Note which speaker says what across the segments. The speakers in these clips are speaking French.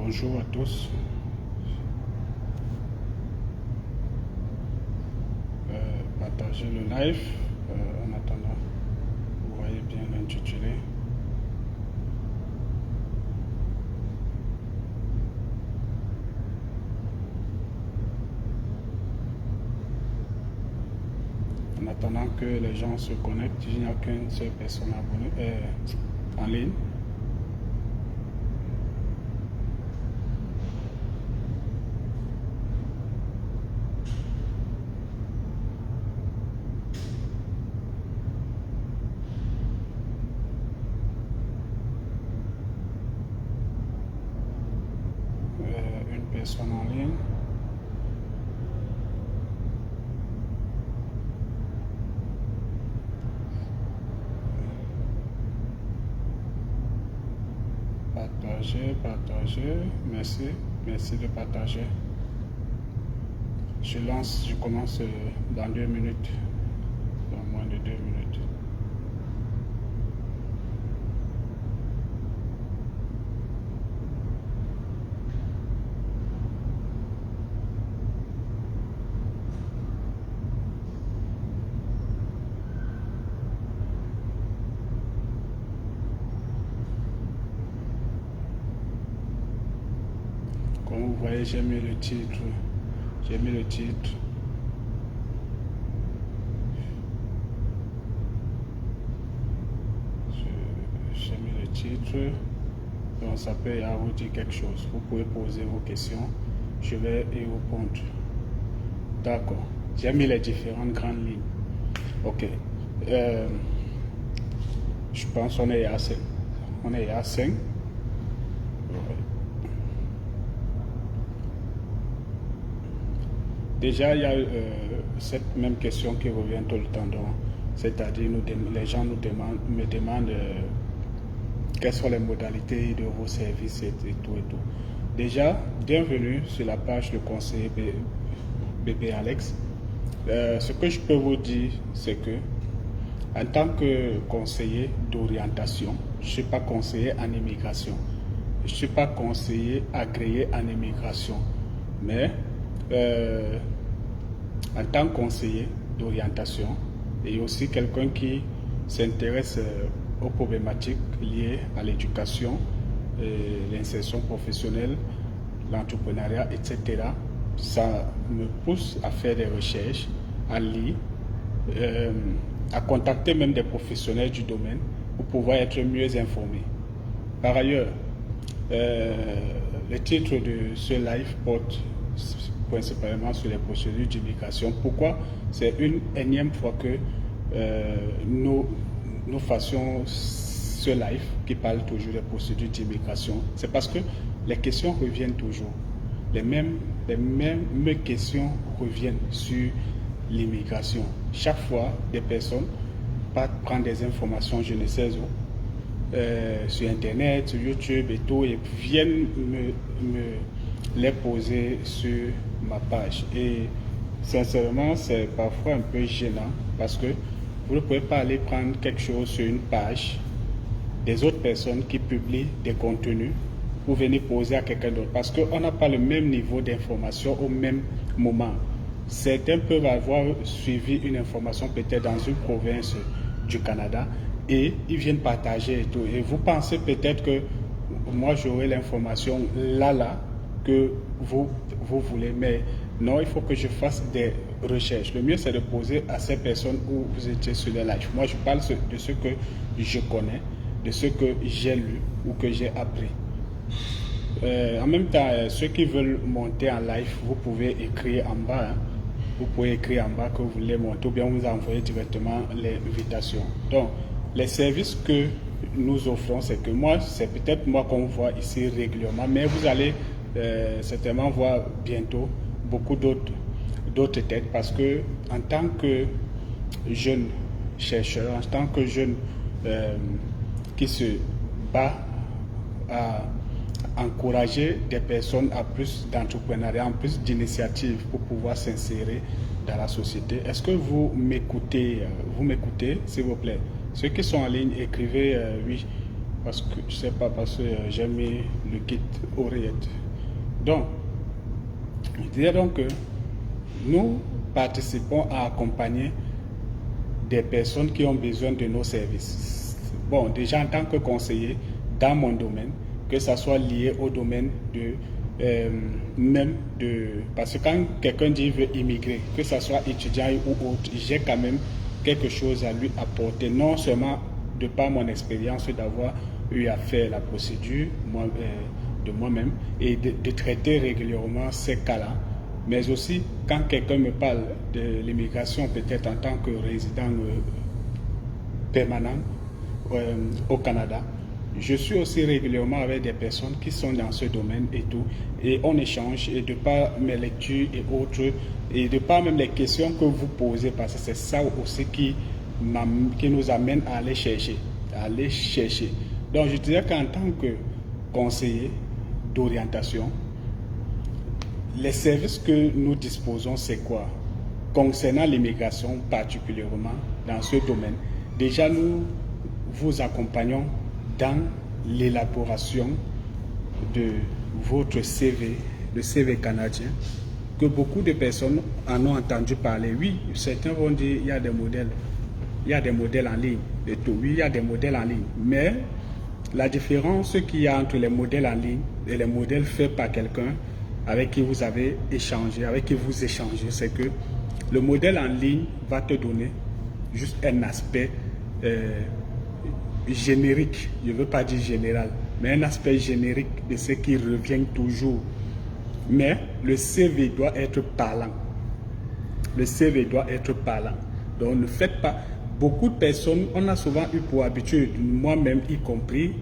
Speaker 1: Bonjour à tous. Partagez le live. En attendant, vous voyez bien l'intitulé. En attendant que les gens se connectent, il n'y a qu'une seule personne abonnée en ligne. Une personne en ligne. Partagez. Merci de partager. Je commence dans 2 minutes, dans moins de 2 minutes. Comme vous voyez, j'ai mis le titre. J'ai mis le titre. Donc ça peut vous dire quelque chose. Vous pouvez poser vos questions. Je vais y répondre. D'accord. J'ai mis les différentes grandes lignes. Ok. Je pense qu'on est à 5. On est à 5. Déjà, il y a cette même question qui revient tout le temps. C'est-à-dire, les gens me demandent quelles sont les modalités de vos services et tout. Déjà, bienvenue sur la page de conseiller Bébé Alex. Ce que je peux vous dire, c'est que en tant que conseiller d'orientation, je ne suis pas conseiller en immigration. Je ne suis pas conseiller agréé en immigration. Mais en tant que conseiller d'orientation et aussi quelqu'un qui s'intéresse aux problématiques liées à l'éducation, l'insertion professionnelle, l'entrepreneuriat, etc. Ça me pousse à faire des recherches, à lire, à contacter même des professionnels du domaine pour pouvoir être mieux informé. Par ailleurs, le titre de ce live porte principalement sur les procédures d'immigration. Pourquoi? C'est une énième fois que nous fassions ce live qui parle toujours des procédures d'immigration. C'est parce que les questions reviennent toujours. Les mêmes questions reviennent sur l'immigration. Chaque fois, des personnes partent prendre des informations, je ne sais où, sur Internet, sur YouTube et tout, et viennent me les poser sur ma page. Et sincèrement, c'est parfois un peu gênant parce que vous ne pouvez pas aller prendre quelque chose sur une page des autres personnes qui publient des contenus pour venir poser à quelqu'un d'autre parce qu'on n'a pas le même niveau d'information au même moment. Certains peuvent avoir suivi une information peut-être dans une province du Canada et ils viennent partager et tout. Et vous pensez peut-être que moi j'aurai l'information là que vous voulez, mais non, il faut que je fasse des recherches. Le mieux, c'est de poser à ces personnes où vous étiez sur les lives. Moi, je parle de ce que je connais, de ce que j'ai lu ou que j'ai appris. En même temps, ceux qui veulent monter en live, vous pouvez écrire en bas. Vous pouvez écrire en bas que vous voulez monter ou bien vous envoyer directement l'invitation. Donc, les services que nous offrons, c'est que moi, c'est peut-être moi qu'on voit ici régulièrement, mais vous allez certainement voir bientôt beaucoup d'autres têtes parce que en tant que jeune chercheur, en tant que jeune qui se bat à encourager des personnes à plus d'entrepreneuriat, en plus d'initiatives pour pouvoir s'insérer dans la société. Est-ce que vous m'écoutez? Vous m'écoutez, s'il vous plaît? Ceux qui sont en ligne, écrivez oui. parce que je sais pas, parce que j'ai mis le kit oreillette. Donc, je dirais donc que nous participons à accompagner des personnes qui ont besoin de nos services. Bon, déjà en tant que conseiller dans mon domaine, que ça soit lié au domaine de parce que quand quelqu'un dit qu'il veut immigrer, que ça soit étudiant ou autre, j'ai quand même quelque chose à lui apporter, non seulement de par mon expérience d'avoir eu à faire la procédure de moi-même et de traiter régulièrement ces cas-là, mais aussi quand quelqu'un me parle de l'immigration, peut-être en tant que résident permanent au Canada, je suis aussi régulièrement avec des personnes qui sont dans ce domaine et tout, et on échange, et de par mes lectures et autres, et de par même les questions que vous posez, parce que c'est ça aussi qui nous amène à aller chercher, Donc je dirais qu'en tant que conseiller d'orientation, les services que nous disposons, c'est quoi? Concernant l'immigration particulièrement dans ce domaine, déjà nous vous accompagnons dans l'élaboration de votre CV, le CV canadien, que beaucoup de personnes en ont entendu parler. Oui, certains vont dire il y a des modèles en ligne et tout. Oui, il y a des modèles en ligne, mais la différence qu'il y a entre les modèles en ligne et les modèles faits par quelqu'un avec qui vous avez échangé, avec qui vous échangez, c'est que le modèle en ligne va te donner juste un aspect générique, je ne veux pas dire général, mais un aspect générique de ce qui revient toujours. Mais le CV doit être parlant. Le CV doit être parlant. Donc ne faites pas. Beaucoup de personnes, on a souvent eu pour habitude, moi-même y compris,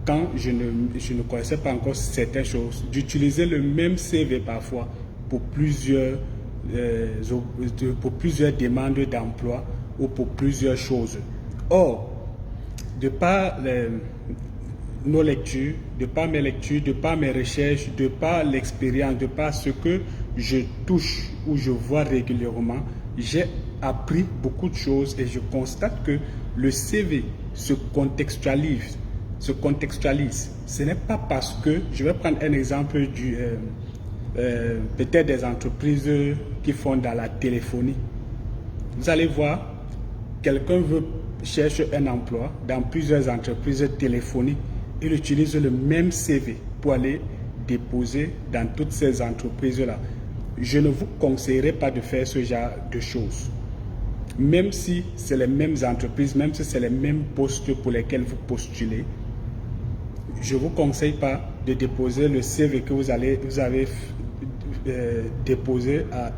Speaker 1: quand je ne connaissais pas encore certaines choses, d'utiliser le même CV parfois pour plusieurs demandes d'emploi ou pour plusieurs choses. Or, de par nos lectures, de par mes lectures, de par mes recherches, de par l'expérience, de par ce que je touche ou je vois régulièrement, j'ai appris beaucoup de choses et je constate que le CV se contextualise. Ce n'est pas parce que, je vais prendre un exemple peut-être des entreprises qui font dans la téléphonie. Vous allez voir, quelqu'un cherche un emploi dans plusieurs entreprises téléphoniques. Il utilise le même CV pour aller déposer dans toutes ces entreprises-là. Je ne vous conseillerais pas de faire ce genre de choses. Même si c'est les mêmes entreprises, même si c'est les mêmes postes pour lesquels vous postulez, je ne vous conseille pas de déposer le CV que vous avez déposé à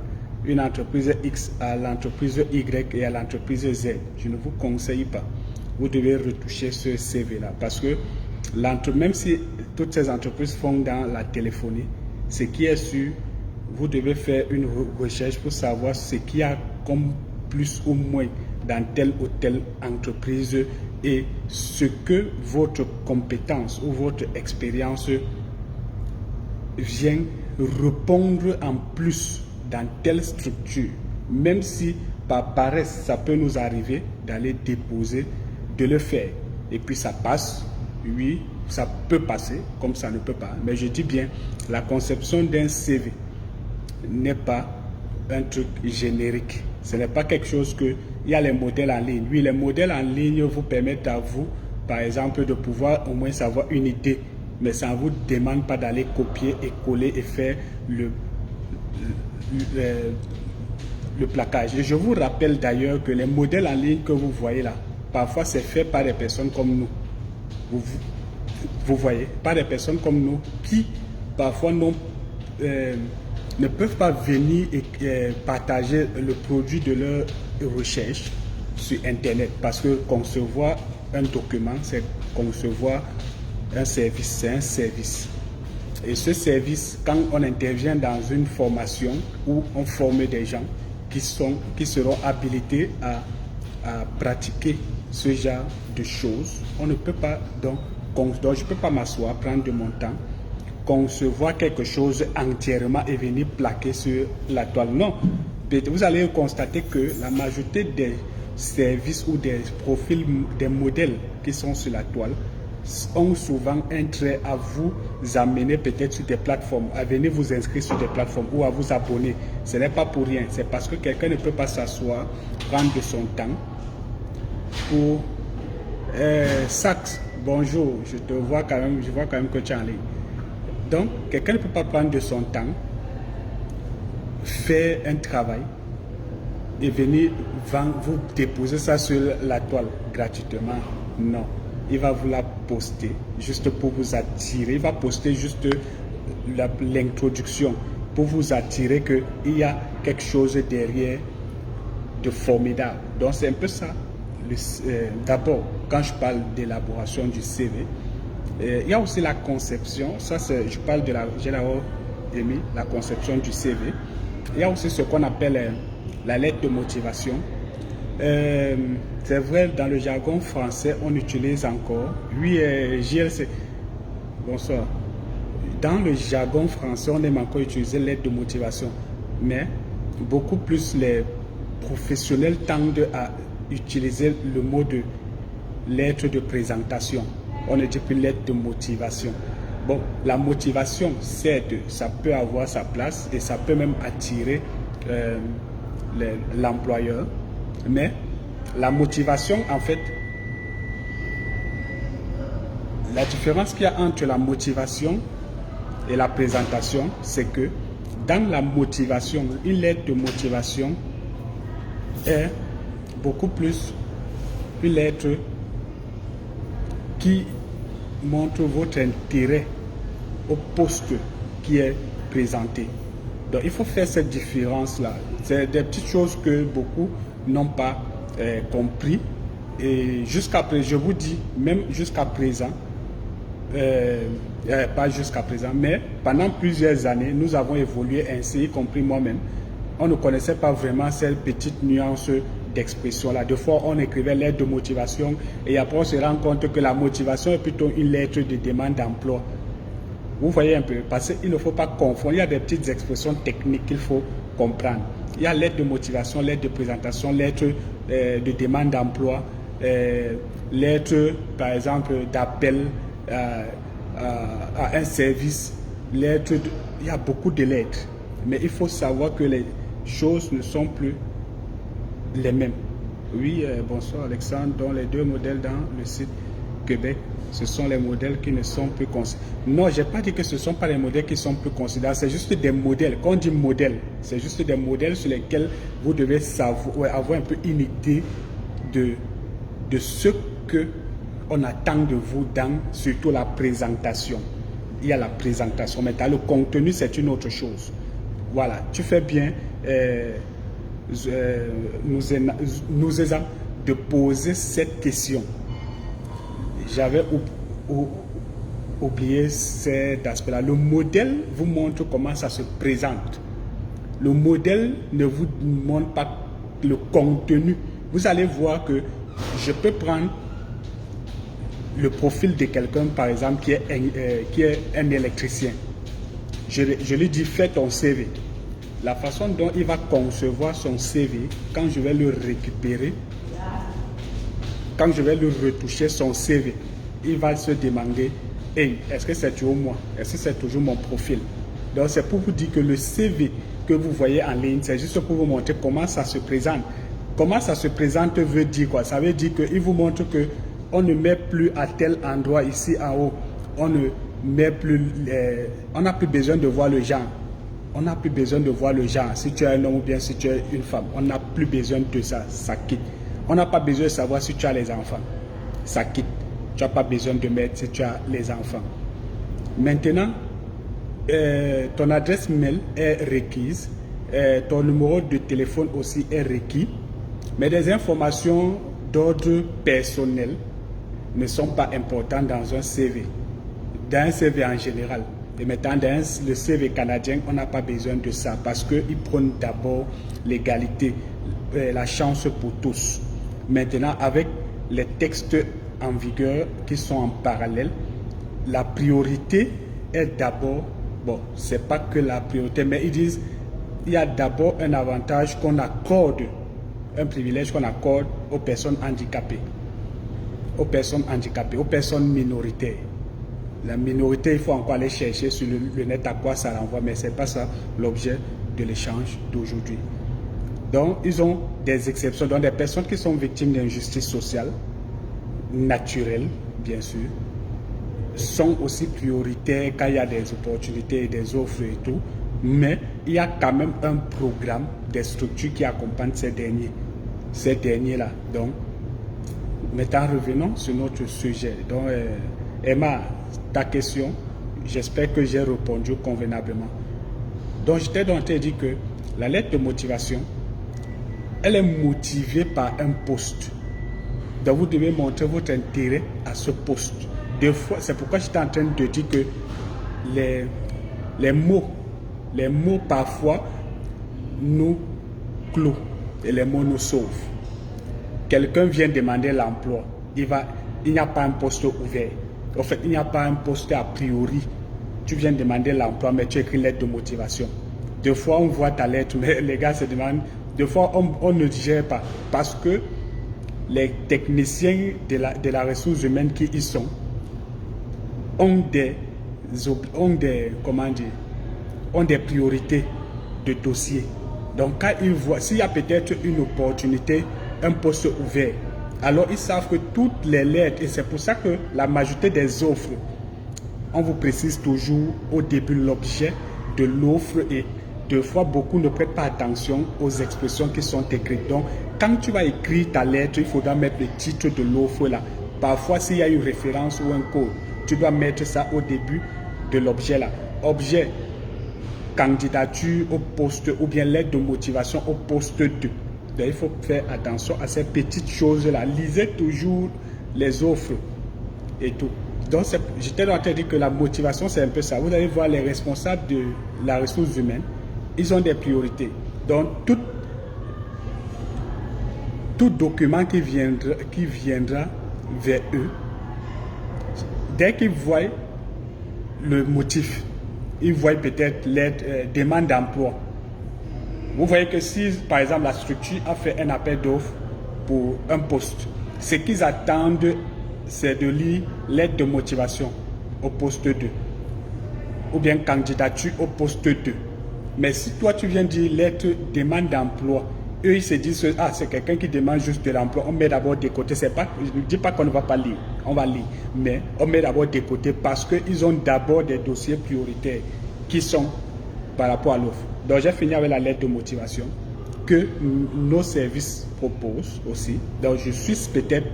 Speaker 1: une entreprise X, à l'entreprise Y et à l'entreprise Z. Je ne vous conseille pas. Vous devez retoucher ce CV-là parce que même si toutes ces entreprises font dans la téléphonie, ce qui est sûr, vous devez faire une recherche pour savoir ce qu'il y a comme plus ou moins dans telle ou telle entreprise et ce que votre compétence ou votre expérience vient répondre en plus dans telle structure. Même si par paresse, ça peut nous arriver d'aller déposer, de le faire. Et puis ça passe, oui, ça peut passer, comme ça ne peut pas. Mais je dis bien, la conception d'un CV n'est pas un truc générique. Ce n'est pas quelque chose que... Il y a les modèles en ligne. Oui, les modèles en ligne vous permettent à vous, par exemple, de pouvoir au moins savoir une idée. Mais ça ne vous demande pas d'aller copier et coller et faire le plaquage. Et je vous rappelle d'ailleurs que les modèles en ligne que vous voyez là, parfois c'est fait par des personnes comme nous. Vous voyez, par des personnes comme nous qui parfois ne peuvent pas venir et partager le produit de leur recherche sur Internet parce que concevoir un document, c'est concevoir un service, c'est un service. Et ce service, quand on intervient dans une formation où on forme des gens qui seront habilités à pratiquer ce genre de choses, on ne peut pas donc je ne peux pas m'asseoir, prendre de mon temps, concevoir quelque chose entièrement et venir plaquer sur la toile. Non, vous allez constater que la majorité des services ou des profils, des modèles qui sont sur la toile ont souvent un trait à vous amener peut-être sur des plateformes, à venir vous inscrire sur des plateformes ou à vous abonner. Ce n'est pas pour rien, c'est parce que quelqu'un ne peut pas s'asseoir, prendre de son temps pour... Sax, bonjour, je te vois quand même, je vois quand même que tu es en ligne. Donc, quelqu'un ne peut pas prendre de son temps, faire un travail et venir vous déposer ça sur la toile gratuitement. Non. Il va vous la poster juste pour vous attirer. Il va poster juste l'introduction pour vous attirer qu'il y a quelque chose derrière de formidable. Donc c'est un peu ça. D'abord, quand je parle d'élaboration du CV, il y a aussi la conception. Ça, je parle de j'ai d'abord aimé la conception du CV. Il y a aussi ce qu'on appelle la lettre de motivation. C'est vrai, dans le jargon français, on utilise encore. Oui, JLC. Bonsoir. Dans le jargon français, on aime encore utiliser lettre de motivation. Mais beaucoup plus les professionnels tendent à utiliser le mot de lettre de présentation. On ne dit plus lettre de motivation. Bon, la motivation, certes, ça peut avoir sa place et ça peut même attirer l'employeur. Mais la motivation, en fait, la différence qu'il y a entre la motivation et la présentation, c'est que dans la motivation, une lettre de motivation est beaucoup plus une lettre qui montre votre intérêt au poste qui est présenté. Donc il faut faire cette différence-là. C'est des petites choses que beaucoup n'ont pas compris. Et jusqu'à présent, je vous dis, même jusqu'à présent, pas jusqu'à présent, mais pendant plusieurs années, nous avons évolué ainsi, y compris moi-même. On ne connaissait pas vraiment ces petites nuances d'expression-là. Des fois, on écrivait lettre de motivation et après, on se rend compte que la motivation est plutôt une lettre de demande d'emploi. Vous voyez un peu, parce qu'il ne faut pas confondre. Il y a des petites expressions techniques qu'il faut comprendre. Il y a lettre de motivation, lettre de présentation, lettre de demande d'emploi, lettre, par exemple, d'appel à un service, lettre il y a beaucoup de lettres. Mais il faut savoir que les choses ne sont plus les mêmes. Oui, bonsoir Alexandre. Donc les deux modèles dans le site Québec, ce sont les modèles qui ne sont plus considérés. Non, je n'ai pas dit que ce ne sont pas les modèles qui sont plus considérés. C'est juste des modèles. Quand on dit modèle, c'est juste des modèles sur lesquels vous devez savoir, avoir un peu une idée de ce qu'on attend de vous dans surtout la présentation. Il y a la présentation. Maintenant, le contenu, c'est une autre chose. Voilà, tu fais bien nous aidant de poser cette question. J'avais oublié cet aspect-là. Le modèle vous montre comment ça se présente. Le modèle ne vous montre pas le contenu. Vous allez voir que je peux prendre le profil de quelqu'un, par exemple, qui est un électricien. Je lui dis, fais ton CV. La façon dont il va concevoir son CV, quand je vais le récupérer, quand je vais le retoucher son CV, il va se demander, hey, est-ce que c'est toujours moi? Est-ce que c'est toujours mon profil? Donc c'est pour vous dire que le CV que vous voyez en ligne, c'est juste pour vous montrer comment ça se présente. Comment ça se présente veut dire quoi? Ça veut dire qu'il vous montre que on ne met plus à tel endroit ici en haut, on ne met plus, on n'a plus besoin de voir le genre. On n'a plus besoin de voir le genre, si tu es un homme ou bien si tu es une femme. On n'a plus besoin de ça, ça quitte. On n'a pas besoin de savoir si tu as les enfants. Ça quitte. Tu n'as pas besoin de mettre si tu as les enfants. Maintenant, ton adresse mail est requise. Ton numéro de téléphone aussi est requis. Mais des informations d'ordre personnel ne sont pas importantes dans un CV. Dans un CV en général. Et maintenant, dans le CV canadien, on n'a pas besoin de ça parce qu'ils prennent d'abord l'égalité, la chance pour tous. Maintenant, avec les textes en vigueur qui sont en parallèle, la priorité est d'abord, bon, c'est pas que la priorité, mais ils disent, il y a d'abord un avantage qu'on accorde, un privilège qu'on accorde aux personnes handicapées. aux personnes handicapées, aux personnes minoritaires. La minorité, il faut encore aller chercher sur le net à quoi ça renvoie, mais ce n'est pas ça l'objet de l'échange d'aujourd'hui. Donc, ils ont des exceptions, donc des personnes qui sont victimes d'injustice sociale, naturelle, bien sûr, sont aussi prioritaires quand il y a des opportunités, des offres et tout, mais il y a quand même un programme, des structures qui accompagnent ces derniers-là. Donc, maintenant, revenons sur notre sujet. Donc, Emma, ta question, j'espère que j'ai répondu convenablement. Donc, j'étais en train de dire que la lettre de motivation, elle est motivée par un poste. Donc, vous devez montrer votre intérêt à ce poste. Deux fois, c'est pourquoi j'étais en train de dire que les mots parfois nous clouent et les mots nous sauvent. Quelqu'un vient demander l'emploi, il n'y a pas un poste ouvert. En fait, il n'y a pas un poste a priori. Tu viens demander l'emploi, mais tu écris lettre de motivation. Deux fois, on voit ta lettre, mais les gars se demandent. Deux fois, on ne digère pas. Parce que les techniciens de la ressource humaine qui y sont ont des priorités de dossier. Donc, quand ils voient, s'il y a peut-être une opportunité, un poste ouvert, alors ils savent que toutes les lettres, et c'est pour ça que la majorité des offres, on vous précise toujours au début l'objet de l'offre, et deux fois beaucoup ne prêtent pas attention aux expressions qui sont écrites. Donc quand tu vas écrire ta lettre, il faudra mettre le titre de l'offre là. Parfois s'il y a une référence ou un code, tu dois mettre ça au début de l'objet là. Objet, candidature au poste ou bien lettre de motivation au poste 2. Donc, il faut faire attention à ces petites choses-là. Lisez toujours les offres et tout. Donc, j'étais en train de dire que la motivation, c'est un peu ça. Vous allez voir les responsables de la ressource humaine, ils ont des priorités. Donc, tout document qui viendra vers eux, dès qu'ils voient le motif, ils voient peut-être demande d'emploi. Vous voyez que si, par exemple, la structure a fait un appel d'offres pour un poste, ce qu'ils attendent, c'est de lire lettre de motivation au poste 2 ou bien candidature au poste 2. Mais si toi, tu viens dire lettre demande d'emploi, eux, ils se disent, ah, c'est quelqu'un qui demande juste de l'emploi. On met d'abord de côté. Je ne dis pas qu'on ne va pas lire, on va lire. Mais on met d'abord de côté parce qu'ils ont d'abord des dossiers prioritaires qui sont par rapport à l'offre. Donc, j'ai fini avec la lettre de motivation que nos services proposent aussi. Donc, je suis peut-être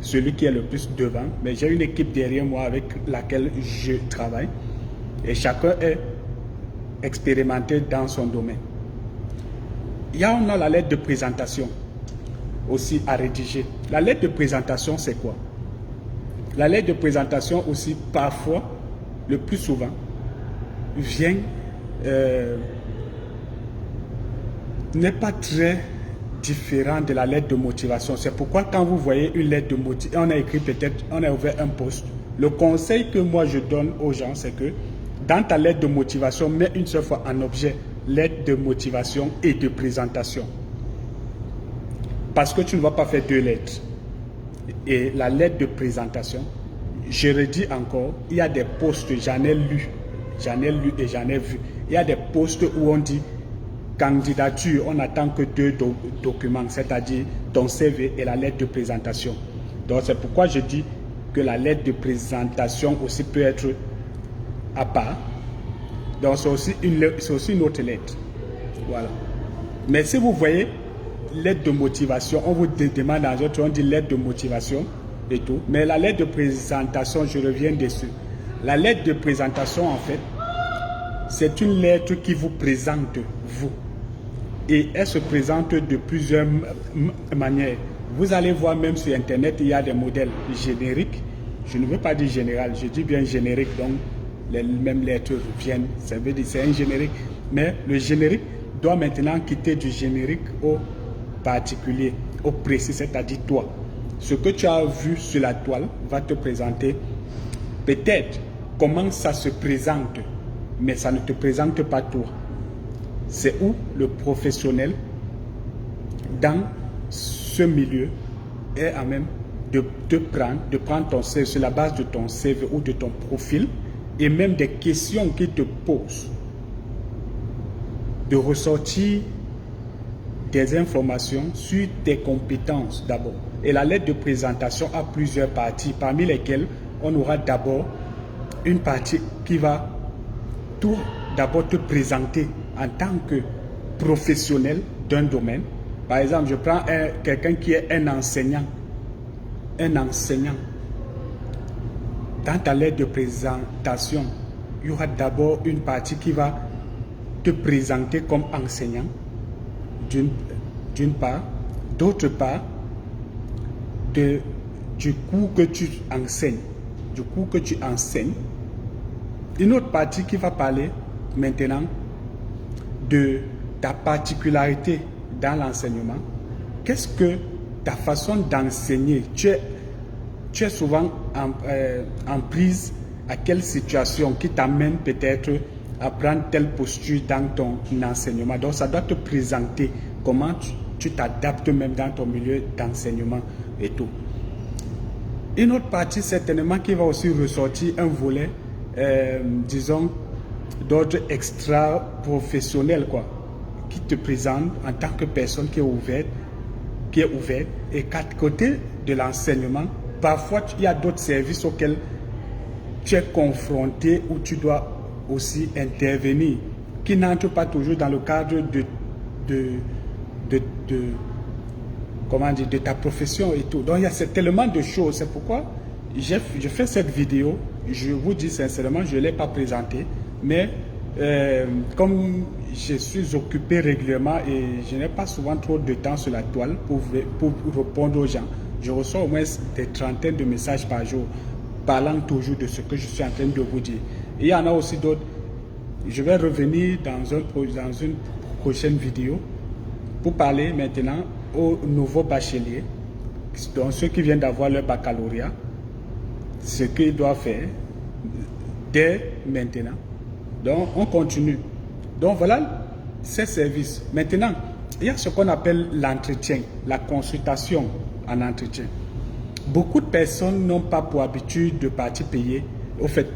Speaker 1: celui qui est le plus devant, mais j'ai une équipe derrière moi avec laquelle je travaille et chacun est expérimenté dans son domaine. On a la lettre de présentation aussi à rédiger. La lettre de présentation, c'est quoi? La lettre de présentation aussi, parfois, le plus souvent, vient n'est pas très différent de la lettre de motivation. C'est pourquoi quand vous voyez une lettre de motivation, on a écrit peut-être, on a ouvert un poste. Le conseil que moi je donne aux gens, c'est que dans ta lettre de motivation, mets une seule fois en objet lettre de motivation et de présentation. Parce que tu ne vas pas faire deux lettres. Et la lettre de présentation, je redis encore, il y a des postes, j'en ai lu et j'en ai vu. Il y a des postes où on dit candidature, on n'attend que deux documents, c'est-à-dire ton CV et la lettre de présentation. Donc c'est pourquoi je dis que la lettre de présentation aussi peut être à part. Donc c'est aussi une autre lettre. Voilà. Mais si vous voyez lettre de motivation, on vous demande dans autre, on dit lettre de motivation et tout. Mais la lettre de présentation, je reviens dessus. La lettre de présentation, en fait, c'est une lettre qui vous présente, vous. Et elle se présente de plusieurs manières. Vous allez voir même sur Internet, il y a des modèles génériques. Je ne veux pas dire général, je dis bien générique. Donc, les mêmes lettres viennent. Ça veut dire c'est un générique. Mais le générique doit maintenant quitter du générique au particulier, au précis, c'est-à-dire toi. Ce que tu as vu sur la toile va te présenter peut-être comment ça se présente, mais ça ne te présente pas toi. C'est où le professionnel dans ce milieu est à même de prendre ton CV sur la base de ton CV ou de ton profil et même des questions qu'ils te posent, de ressortir des informations sur tes compétences d'abord. Et la lettre de présentation a plusieurs parties, parmi lesquelles on aura d'abord une partie qui va tout d'abord te présenter en tant que professionnel d'un domaine. Par exemple, je prends quelqu'un qui est un enseignant. Un enseignant. Dans ta lettre de présentation, il y aura d'abord une partie qui va te présenter comme enseignant, d'une part. D'autre part, du cours que tu enseignes. Du cours que tu enseignes. Une autre partie qui va parler maintenant de ta particularité dans l'enseignement. Qu'est-ce que ta façon d'enseigner? Tu es souvent en prise à quelle situation qui t'amène peut-être à prendre telle posture dans ton enseignement. Donc ça doit te présenter comment tu t'adaptes même dans ton milieu d'enseignement et tout. Une autre partie certainement qui va aussi ressortir un volet, disons, d'ordre extra-professionnel, quoi, qui te présente en tant que personne qui est ouverte, et qu'à côté de l'enseignement, parfois il y a d'autres services auxquels tu es confronté ou tu dois aussi intervenir, qui n'entrent pas toujours dans le cadre de ta profession et tout. Donc il y a tellement de choses. C'est pourquoi je fais cette vidéo. Je vous dis sincèrement, je ne l'ai pas présentée, mais comme je suis occupé régulièrement et je n'ai pas souvent trop de temps sur la toile pour répondre aux gens, je reçois au moins des trentaines de messages par jour parlant toujours de ce que je suis en train de vous dire. Et il y en a aussi d'autres. Je vais revenir dans une prochaine vidéo pour parler maintenant aux nouveaux bacheliers, donc ceux qui viennent d'avoir leur baccalauréat, ce qu'ils doivent faire dès maintenant. Donc on continue. Donc voilà ces services. Maintenant, il y a ce qu'on appelle l'entretien, la consultation en entretien. Beaucoup de personnes n'ont pas pour habitude de partir payer. Au fait,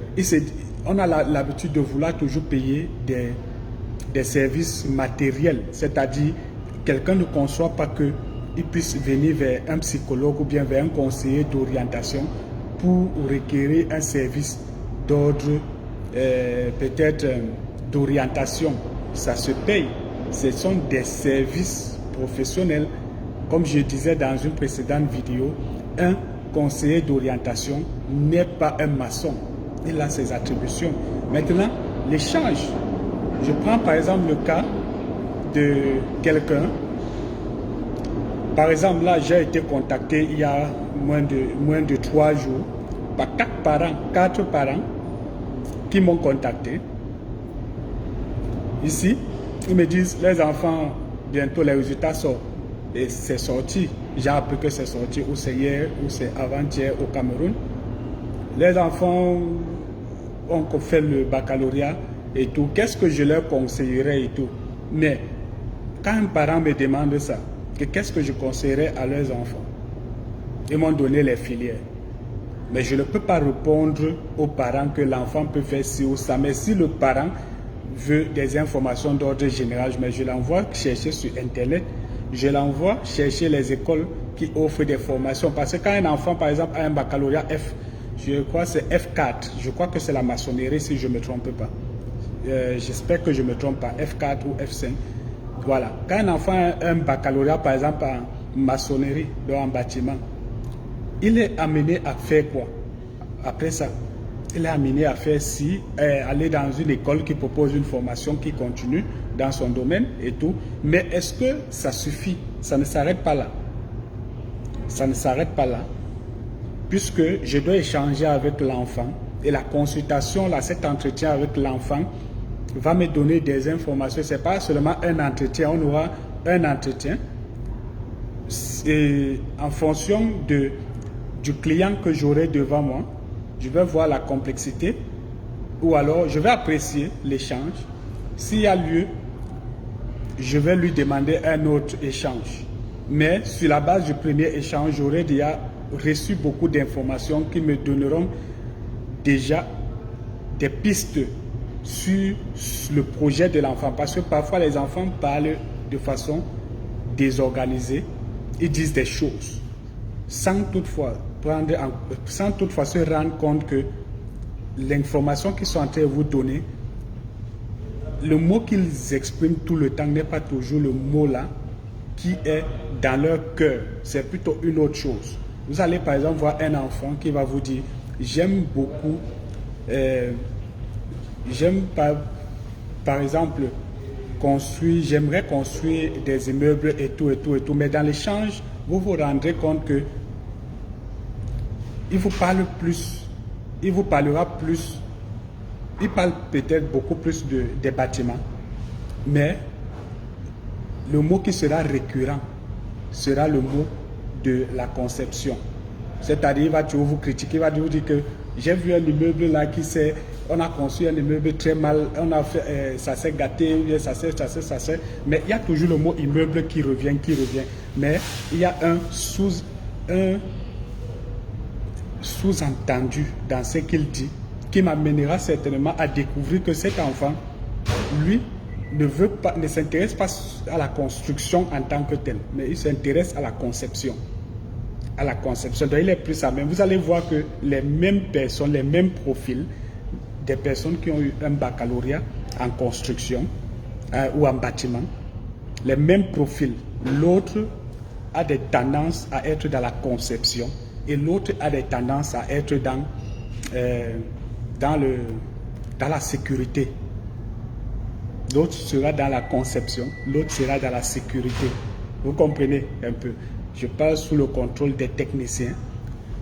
Speaker 1: on a l'habitude de vouloir toujours payer des services matériels, c'est-à-dire quelqu'un ne conçoit pas qu'il puisse venir vers un psychologue ou bien vers un conseiller d'orientation pour requérir un service d'ordre peut-être d'orientation. Ça se paye. Ce sont des services professionnels. Comme je disais dans une précédente vidéo, un conseiller d'orientation n'est pas un maçon. Il a ses attributions. Maintenant, l'échange. Je prends par exemple le cas de quelqu'un. Par exemple, là, j'ai été contacté il y a moins de 3 jours par 4 parents qui m'ont contacté. Ici, ils me disent, les enfants, bientôt les résultats sortent. Et c'est sorti. J'ai appris que c'est sorti, ou c'est hier, ou c'est avant-hier au Cameroun. Les enfants ont fait le baccalauréat et tout. Qu'est-ce que je leur conseillerais et tout? Mais quand un parent me demande ça, qu'est-ce que je conseillerais à leurs enfants? Ils m'ont donné les filières. Mais je ne peux pas répondre aux parents que l'enfant peut faire ci ou ça. Mais si le parent veut des informations d'ordre général, mais je l'envoie chercher sur Internet. Je l'envoie chercher les écoles qui offrent des formations. Parce que quand un enfant, par exemple, a un baccalauréat F, je crois que c'est F4, je crois que c'est la maçonnerie si je ne me trompe pas. J'espère que je ne me trompe pas, F4 ou F5. Voilà. Quand un enfant a un baccalauréat, par exemple, en maçonnerie, donc en bâtiment, il est amené à faire quoi? Après ça, il est amené à faire aller dans une école qui propose une formation qui continue dans son domaine et tout. Mais est-ce que ça suffit? Ça ne s'arrête pas là. Ça ne s'arrête pas là. Puisque je dois échanger avec l'enfant et la consultation, là, cet entretien avec l'enfant va me donner des informations. Ce n'est pas seulement un entretien, on aura un entretien et en fonction du client que j'aurai devant moi, je vais voir la complexité ou alors je vais apprécier l'échange. S'il y a lieu, je vais lui demander un autre échange. Mais sur la base du premier échange, j'aurai déjà reçu beaucoup d'informations qui me donneront déjà des pistes sur le projet de l'enfant. Parce que parfois, les enfants parlent de façon désorganisée. Ils disent des choses sans toutefois se rendre compte que l'information qu'ils sont en train de vous donner, le mot qu'ils expriment tout le temps n'est pas toujours le mot là qui est dans leur cœur. C'est plutôt une autre chose. Vous allez par exemple voir un enfant qui va vous dire « J'aime beaucoup, j'aime par exemple j'aimerais construire des immeubles et tout. Mais dans l'échange, vous vous rendrez compte que il vous parle plus, il vous parlera plus, il parle peut-être beaucoup plus des bâtiments, mais le mot qui sera récurrent sera le mot de la conception. C'est-à-dire, il va toujours vous critiquer, il va vous dire que j'ai vu un immeuble là on a construit un immeuble très mal, on a fait, ça s'est gâté, ça s'est, mais il y a toujours le mot immeuble qui revient. Mais il y a un sous-entendu dans ce qu'il dit, qui m'amènera certainement à découvrir que cet enfant, lui, ne s'intéresse pas à la construction en tant que tel, mais il s'intéresse à la conception. Donc il est plus à même. Vous allez voir que les mêmes personnes, les mêmes profils, des personnes qui ont eu un baccalauréat en construction ou en bâtiment, les mêmes profils. L'autre a des tendances à être dans la conception et l'autre a des tendances à être dans la sécurité. L'autre sera dans la conception, l'autre sera dans la sécurité. Vous comprenez un peu? Je parle sous le contrôle des techniciens,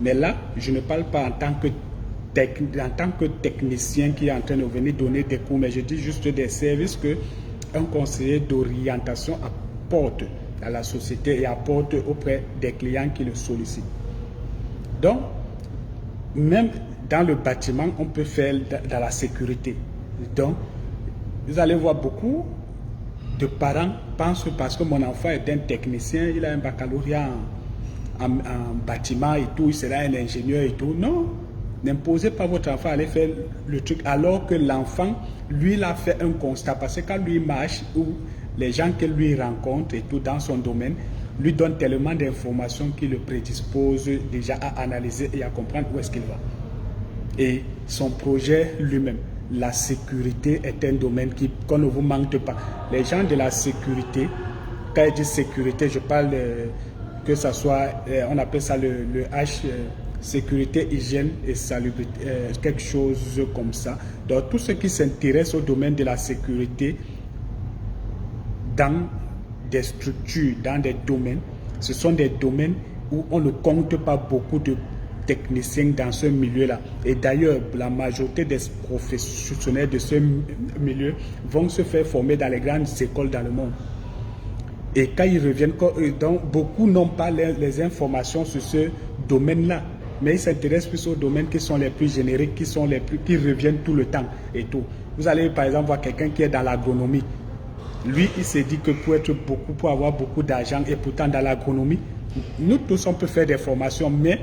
Speaker 1: mais là, je ne parle pas en tant que technicien qui est en train de venir donner des cours, mais je dis juste des services qu'un conseiller d'orientation apporte à la société et apporte auprès des clients qui le sollicitent. Donc, même dans le bâtiment, on peut faire dans la sécurité. Donc, vous allez voir beaucoup de parents pensent que parce que mon enfant est un technicien, il a un baccalauréat en bâtiment et tout, il sera un ingénieur et tout. Non, n'imposez pas votre enfant à aller faire le truc alors que l'enfant, lui, il a fait un constat. Parce que quand lui marche ou les gens qu'il lui rencontre et tout dans son domaine, lui donnent tellement d'informations qui le prédisposent déjà à analyser et à comprendre où est-ce qu'il va. Et son projet lui-même. La sécurité est un domaine qu'on ne vous manque pas. Les gens de la sécurité, quand je dis sécurité, je parle que ça soit, on appelle ça le H, sécurité, hygiène et salubrité, quelque chose comme ça. Donc tous ceux qui s'intéressent au domaine de la sécurité dans des structures, dans des domaines, ce sont des domaines où on ne compte pas beaucoup de techniciens dans ce milieu-là. Et d'ailleurs, la majorité des professionnels de ce milieu vont se faire former dans les grandes écoles dans le monde. Et quand ils reviennent, donc beaucoup n'ont pas les informations sur ce domaine-là, mais ils s'intéressent plus aux domaines qui sont les plus génériques, qui reviennent tout le temps et tout. Vous allez par exemple voir quelqu'un qui est dans l'agronomie. Lui, il s'est dit que pour avoir beaucoup d'argent, et pourtant dans l'agronomie, nous tous on peut faire des formations, mais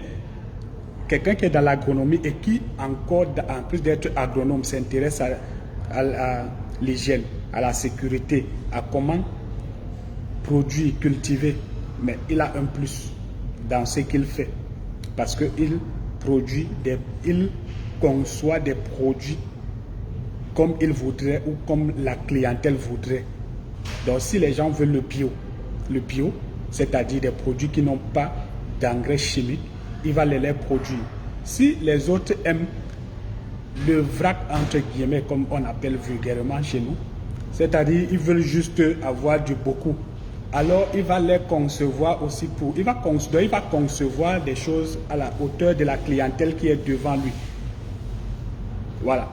Speaker 1: quelqu'un qui est dans l'agronomie et qui encore, en plus d'être agronome, s'intéresse à l'hygiène, à la sécurité, à comment produire, cultiver, mais il a un plus dans ce qu'il fait parce qu'il conçoit des produits comme il voudrait ou comme la clientèle voudrait. Donc si les gens veulent le bio, c'est-à-dire des produits qui n'ont pas d'engrais chimiques, il va les produire. Si les autres aiment le vrac entre guillemets, comme on appelle vulgairement chez nous, c'est-à-dire ils veulent juste avoir du beaucoup, alors il va les concevoir aussi il va concevoir des choses à la hauteur de la clientèle qui est devant lui. Voilà.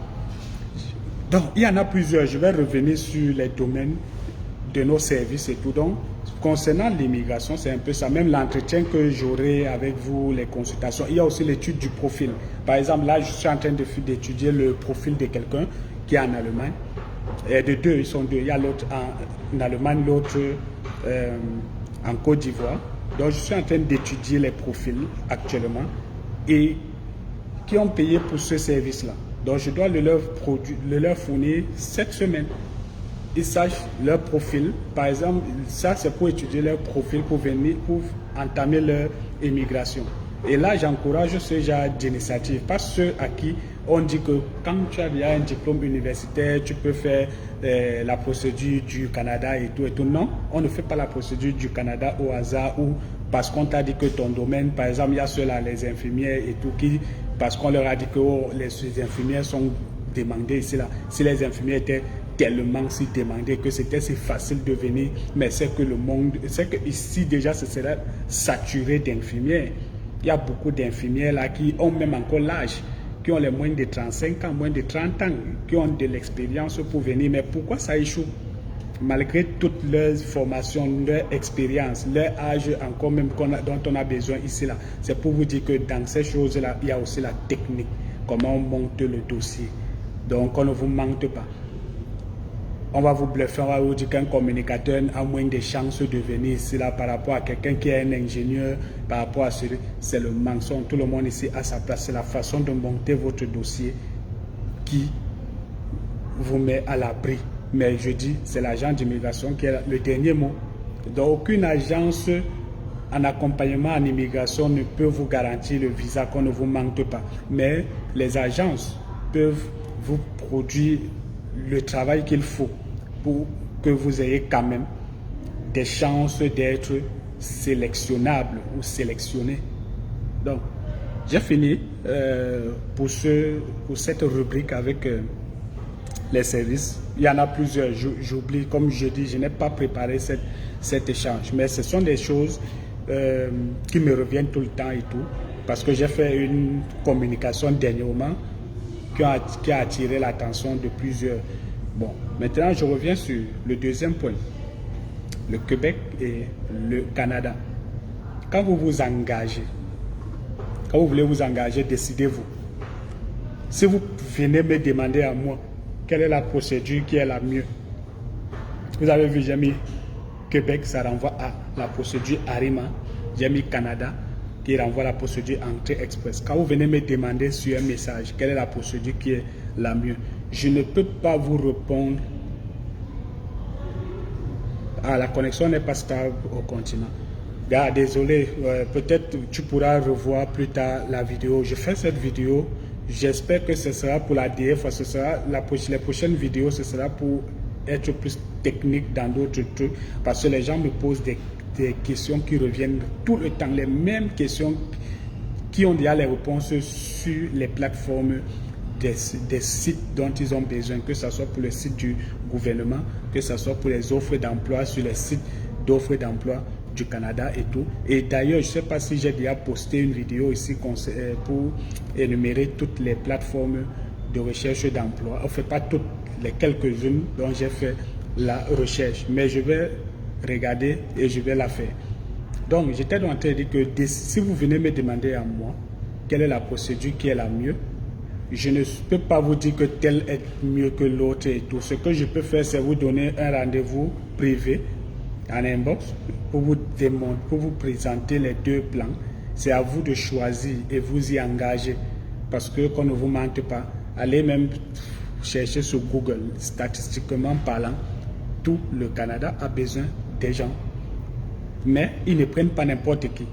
Speaker 1: Donc il y en a plusieurs. Je vais revenir sur les domaines de nos services et tout. Donc concernant l'immigration, c'est un peu ça. Même l'entretien que j'aurai avec vous, les consultations, il y a aussi l'étude du profil. Par exemple, là, je suis en train d'étudier le profil de quelqu'un qui est en Allemagne. Et de deux, ils sont deux. Il y a l'autre en Allemagne, l'autre en Côte d'Ivoire. Donc, je suis en train d'étudier les profils actuellement et qui ont payé pour ce service-là. Donc, je dois le leur fournir cette semaine. Ils sachent leur profil. Par exemple, ça, c'est pour étudier leur profil, pour venir, pour entamer leur immigration. Et là, j'encourage ce genre d'initiative. Pas ceux à qui on dit que quand tu as déjà un diplôme universitaire, tu peux faire la procédure du Canada et tout et tout. Non, on ne fait pas la procédure du Canada au hasard ou parce qu'on t'a dit que ton domaine, par exemple, il y a ceux-là, les infirmières et tout, qui, parce qu'on leur a dit que oh, les infirmières sont demandées ici, là. Si les infirmières étaient tellement si demandées que c'était si facile de venir, mais c'est que le monde, c'est que ici déjà, ce serait saturé d'infirmières. Il y a beaucoup d'infirmières là qui ont même encore l'âge, qui ont les moins de 35 ans, moins de 30 ans, qui ont de l'expérience pour venir. Mais pourquoi ça échoue? Malgré toute leur formation, leur expérience, leur âge encore même dont on a besoin ici là. C'est pour vous dire que dans ces choses-là, il y a aussi la technique, comment on monte le dossier. Donc on ne vous mente pas. On va vous bluffer, on va vous dire qu'un communicateur a moins de chances de venir ici là par rapport à quelqu'un qui est un ingénieur, par rapport à celui, c'est le mensonge. Tout le monde ici a sa place. C'est la façon de monter votre dossier qui vous met à l'abri. Mais je dis, c'est l'agent d'immigration qui est le dernier mot. Donc aucune agence en accompagnement en immigration ne peut vous garantir le visa, qu'on ne vous mente pas. Mais les agences peuvent vous produire le travail qu'il faut pour que vous ayez quand même des chances d'être sélectionnable ou sélectionné. Donc, j'ai fini pour cette rubrique avec les services. Il y en a plusieurs, j'oublie, comme je dis, je n'ai pas préparé cet échange, mais ce sont des choses qui me reviennent tout le temps et tout, parce que j'ai fait une communication dernièrement qui a attiré l'attention de plusieurs. Bon, maintenant je reviens sur le deuxième point, le Québec et le Canada. Quand vous vous engagez, quand vous voulez vous engager, décidez-vous. Si vous venez me demander à moi quelle est la procédure qui est la mieux, vous avez vu, j'ai mis Québec, ça renvoie à la procédure ARIMA. J'ai mis Canada, qui renvoie à la procédure entrée express. Quand vous venez me demander sur un message quelle est la procédure qui est la mieux, je ne peux pas vous répondre. Ah, la connexion n'est pas stable au continent. Ah, désolé, peut-être tu pourras revoir plus tard la vidéo. Je fais cette vidéo, j'espère que ce sera pour la DF, ce sera les prochaines vidéos, ce sera pour être plus technique dans d'autres trucs, parce que les gens me posent des questions qui reviennent tout le temps, les mêmes questions qui ont déjà les réponses sur les plateformes des sites dont ils ont besoin, que ce soit pour le site du gouvernement, que ce soit pour les offres d'emploi sur les sites d'offres d'emploi du Canada et tout. Et d'ailleurs, je ne sais pas si j'ai déjà posté une vidéo ici pour énumérer toutes les plateformes de recherche d'emploi. En fait, pas toutes, les quelques-unes dont j'ai fait la recherche, mais je vais regarder et je vais la faire. Donc, j'étais en train de dire que si vous venez me demander à moi quelle est la procédure qui est la mieux, je ne peux pas vous dire que telle est mieux que l'autre et tout. Ce que je peux faire, c'est vous donner un rendez-vous privé en inbox pour vous présenter les deux plans. C'est à vous de choisir et vous y engager. Parce que, qu'on ne vous mente pas, allez même chercher sur Google, statistiquement parlant, tout le Canada a besoin des gens. Mais ils ne prennent pas n'importe qui.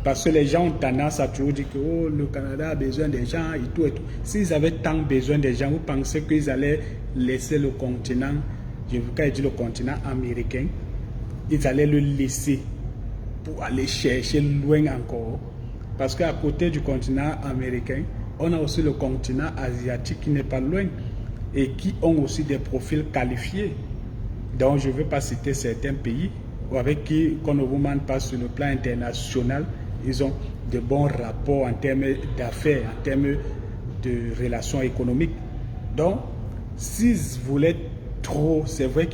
Speaker 1: Parce que les gens ont tendance à toujours dire que oh, le Canada a besoin des gens et tout et tout. S'ils avaient tant besoin des gens, vous pensez qu'ils allaient laisser le continent, quand je dis le continent américain, ils allaient le laisser pour aller chercher loin encore. Parce qu'à côté du continent américain, on a aussi le continent asiatique qui n'est pas loin et qui ont aussi des profils qualifiés. Donc je ne veux pas citer certains pays avec qui, qu'on ne vous mente pas sur le plan international, ils ont de bons rapports en termes d'affaires, en termes de relations économiques. Donc, si vous voulez trop, c'est vrai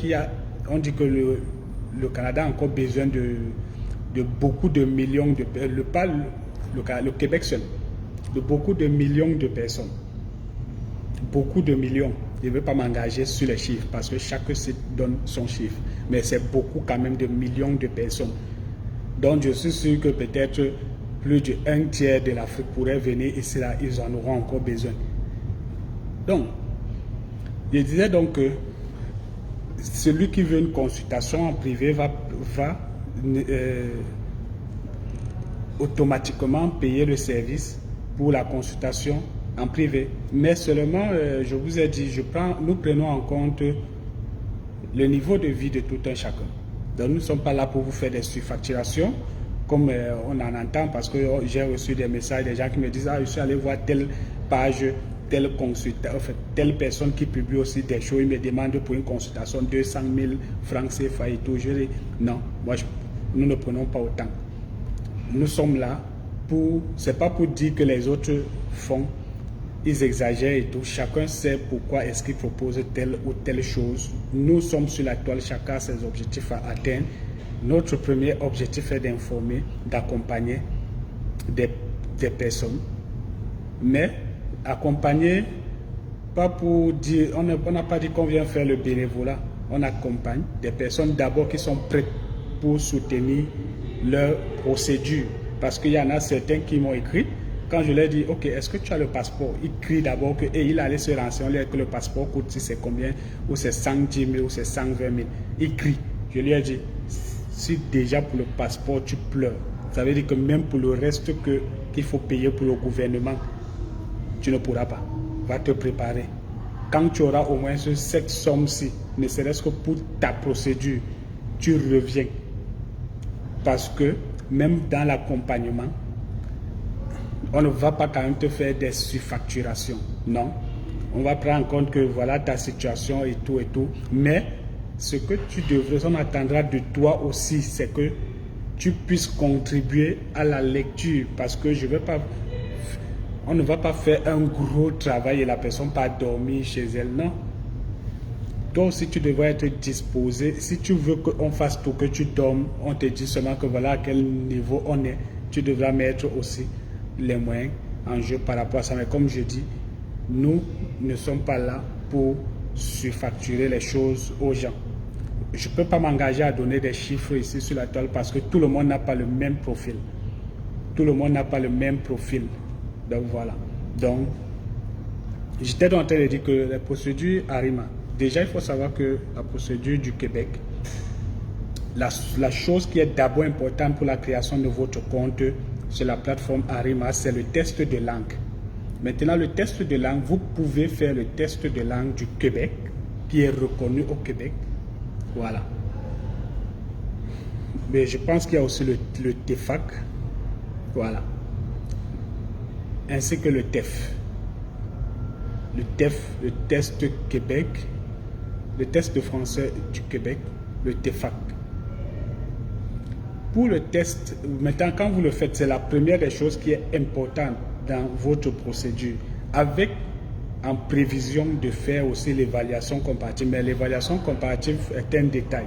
Speaker 1: on dit que le Canada a encore besoin de beaucoup de millions de personnes, le Québec seul, de beaucoup de millions de personnes. Beaucoup de millions. Je ne veux pas m'engager sur les chiffres parce que chaque site donne son chiffre. Mais c'est beaucoup quand même de millions de personnes. Donc je suis sûr que peut-être plus d'un tiers de l'Afrique pourrait venir ici, là, ils en auront encore besoin. Donc, je disais donc que celui qui veut une consultation en privé va automatiquement payer le service pour la consultation en privé. Mais seulement, je vous ai dit, nous prenons en compte le niveau de vie de tout un chacun. Donc nous ne sommes pas là pour vous faire des surfacturations, comme on en entend, parce que j'ai reçu des messages des gens qui me disent « Ah, je suis allé voir telle page, telle consultation, en fait, telle personne qui publie aussi des choses, il me demande pour une consultation 200 000 francs CFA et tout. » Je dis « Non, nous ne prenons pas autant. » Nous sommes là pour, c'est pas pour dire que les autres font, ils exagèrent et tout. Chacun sait pourquoi est-ce qu'il propose telle ou telle chose. Nous sommes sur la toile, chacun a ses objectifs à atteindre. Notre premier objectif est d'informer, d'accompagner des personnes. Mais accompagner, pas pour dire, on n'a pas dit qu'on vient faire le bénévolat. On accompagne des personnes d'abord qui sont prêtes pour soutenir leur procédure. Parce qu'il y en a certains qui m'ont écrit, quand je leur dis, ok, est-ce que tu as le passeport? Ils crient d'abord que, et il allait se renseigner que le passeport coûte, si c'est combien, ou c'est 110 000, ou c'est 120 000. Ils crient. Je lui ai dit, si déjà pour le passeport tu pleures, ça veut dire que même pour le reste qu'il faut payer pour le gouvernement, tu ne pourras pas. Va te préparer. Quand tu auras au moins cette somme-ci, ne serait-ce que pour ta procédure, tu reviens. Parce que même dans l'accompagnement, on ne va pas quand même te faire des surfacturations. Non. On va prendre en compte que voilà ta situation et tout et tout. Mais ce que tu devrais, on attendra de toi aussi, c'est que tu puisses contribuer à la lecture. Parce que on ne va pas faire un gros travail et la personne pas dormir chez elle. Non. Toi aussi, tu devrais être disposé. Si tu veux qu'on fasse tout, que tu dormes, on te dit seulement que voilà à quel niveau on est. Tu devras mettre aussi les moyens en jeu par rapport à ça. Mais comme je dis, nous ne sommes pas là pour surfacturer les choses aux gens. Je ne peux pas m'engager à donner des chiffres ici sur la toile parce que tout le monde n'a pas le même profil. Tout le monde n'a pas le même profil. Donc voilà. Donc, j'étais en train de dire que la procédure ARIMA, déjà il faut savoir que la procédure du Québec, la chose qui est d'abord importante pour la création de votre compte sur la plateforme ARIMA, c'est le test de langue. Maintenant, le test de langue, vous pouvez faire le test de langue du Québec, qui est reconnu au Québec. Voilà. Mais je pense qu'il y a aussi le TEFAC. Voilà. Ainsi que le TEF. Le TEF, le test Québec, le test de français du Québec, le TEFAC. Pour le test, maintenant quand vous le faites, c'est la première des choses qui est importante dans votre procédure, avec en prévision de faire aussi l'évaluation comparative. Mais l'évaluation comparative est un détail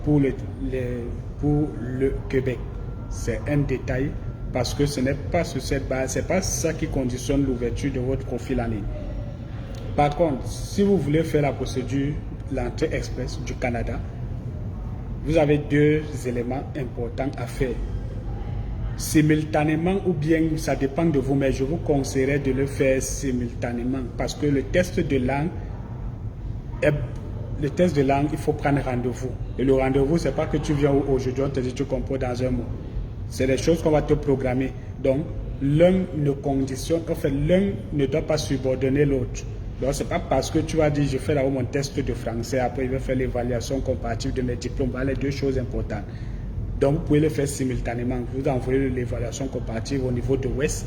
Speaker 1: pour le Québec. C'est un détail parce que ce n'est pas sur cette base, c'est pas ça qui conditionne l'ouverture de votre profil en ligne. Par contre, si vous voulez faire la procédure, l'entrée express du Canada, vous avez deux éléments importants à faire. Simultanément ou bien ça dépend de vous, mais je vous conseillerais de le faire simultanément parce que le test de langue, il faut prendre rendez-vous. Et le rendez-vous, c'est pas que tu viens aujourd'hui, on te dit tu comprends dans un mot. C'est des choses qu'on va te programmer. Donc, l'un ne conditionne, en fait, l'un ne doit pas subordonner l'autre. Donc, ce n'est pas parce que tu vas dire je fais là-haut mon test de français, après il va faire l'évaluation comparative de mes diplômes. Voilà les deux choses importantes. Donc, vous pouvez le faire simultanément. Vous envoyez l'évaluation comparative au niveau de West.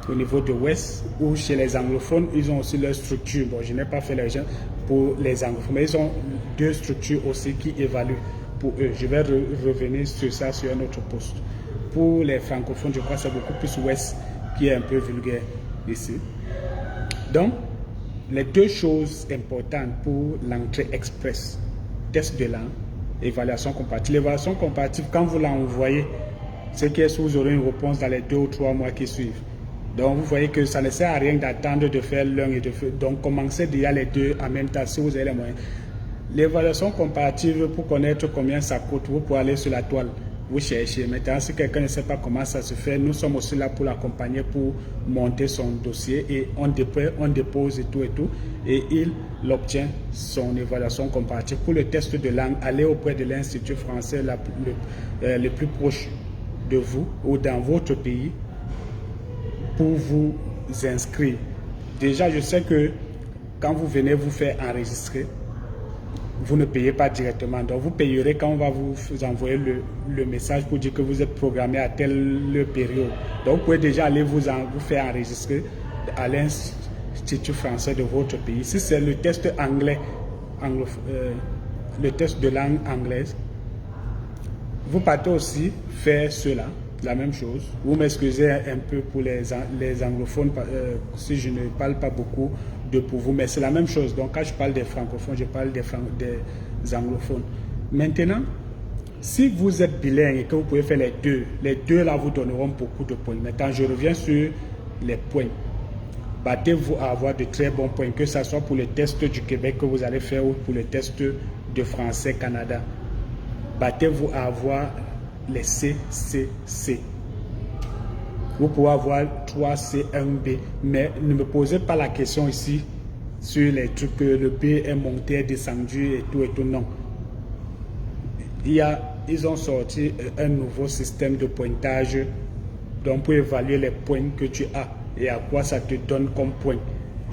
Speaker 1: Au niveau de West, ou chez les anglophones, ils ont aussi leur structure. Bon, je n'ai pas fait les gens pour les anglophones, mais ils ont deux structures aussi qui évaluent pour eux. Je vais revenir sur ça sur un autre poste. Pour les francophones, je crois que c'est beaucoup plus West qui est un peu vulgaire ici. Donc, les deux choses importantes pour l'entrée express, test de langue, évaluation comparative. L'évaluation comparative, quand vous l'envoyez, c'est que vous aurez une réponse dans les 2 ou 3 mois qui suivent. Donc, vous voyez que ça ne sert à rien d'attendre de faire l'un et de faire. Donc, commencez déjà les deux en même temps si vous avez les moyens. L'évaluation comparative, pour connaître combien ça coûte, vous pouvez aller sur la toile. vous cherchez. Maintenant, si quelqu'un ne sait pas comment ça se fait, nous sommes aussi là pour l'accompagner, pour monter son dossier et on dépose et tout. Et il obtient son évaluation comparative. Pour le test de langue, allez auprès de l'Institut français le plus proche de vous ou dans votre pays pour vous inscrire. Déjà, je sais que quand vous venez vous faire enregistrer, vous ne payez pas directement. Donc, vous payerez quand on va vous envoyer le message pour dire que vous êtes programmé à telle période. Donc, vous pouvez déjà aller vous faire enregistrer à l'Institut français de votre pays. Si c'est le test anglais, le test de langue anglaise, vous partez aussi faire cela, la même chose. Vous m'excusez un peu pour les anglophones, si je ne parle pas beaucoup pour vous, mais c'est la même chose. Donc quand je parle des francophones, je parle des anglophones. Maintenant, si vous êtes bilingue et que vous pouvez faire les deux là vous donneront beaucoup de points. Maintenant, je reviens sur les points. Battez-vous à avoir de très bons points, que ce soit pour le test du Québec que vous allez faire ou pour le test de français Canada. Battez-vous à avoir les CCC. Vous pouvez avoir 3C1B, mais ne me posez pas la question ici sur les trucs que le B est monté, descendu et tout, non. Ils ont sorti un nouveau système de pointage donc pour évaluer les points que tu as et à quoi ça te donne comme point.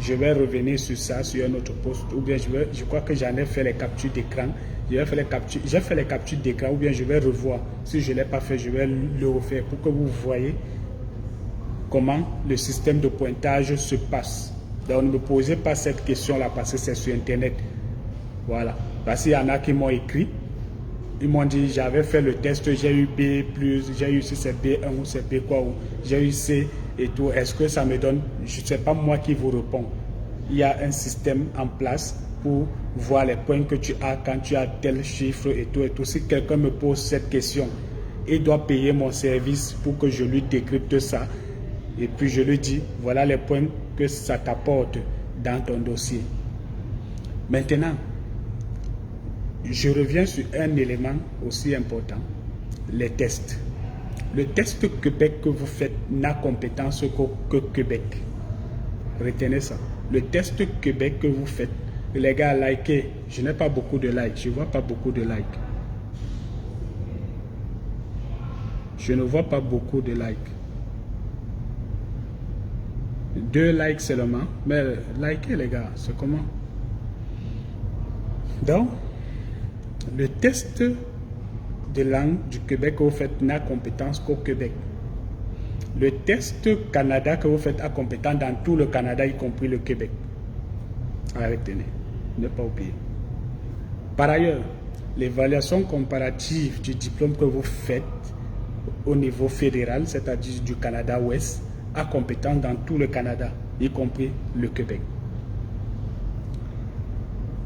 Speaker 1: Je vais revenir sur ça sur un autre post, ou bien je crois que j'en ai fait les captures d'écran. J'ai fait les captures d'écran, ou bien je vais revoir. Si je ne l'ai pas fait, je vais le refaire pour que vous voyez comment le système de pointage se passe. Donc ne me posez pas cette question-là parce que c'est sur Internet. Voilà. Parce qu'il y en a qui m'ont écrit. Ils m'ont dit, j'avais fait le test, j'ai eu B+, j'ai eu si c'est B1 ou c'est B quoi, ou j'ai eu C et tout. Est-ce que ça me donne? Je ne sais pas moi qui vous réponds. Il y a un système en place pour voir les points que tu as quand tu as tel chiffre et tout et tout. Si quelqu'un me pose cette question, il doit payer mon service pour que je lui décrypte ça. Et puis je lui dis, voilà les points que ça t'apporte dans ton dossier. Maintenant, je reviens sur un élément aussi important, les tests. Le test Québec que vous faites n'a compétence que Québec. Retenez ça. Le test Québec que vous faites, les gars, likez. Je n'ai pas beaucoup de likes. Je ne vois pas beaucoup de likes. Je ne vois pas beaucoup de likes. 2 likes seulement. Mais likez les gars, c'est comment? Donc, le test de langue du Québec que vous faites n'a compétence qu'au Québec. Le test Canada que vous faites a compétence dans tout le Canada, y compris le Québec. Arrêtez, ne pas oublier. Par ailleurs, l'évaluation comparative du diplôme que vous faites au niveau fédéral, c'est-à-dire du Canada-Ouest, a compétence dans tout le Canada, y compris le Québec.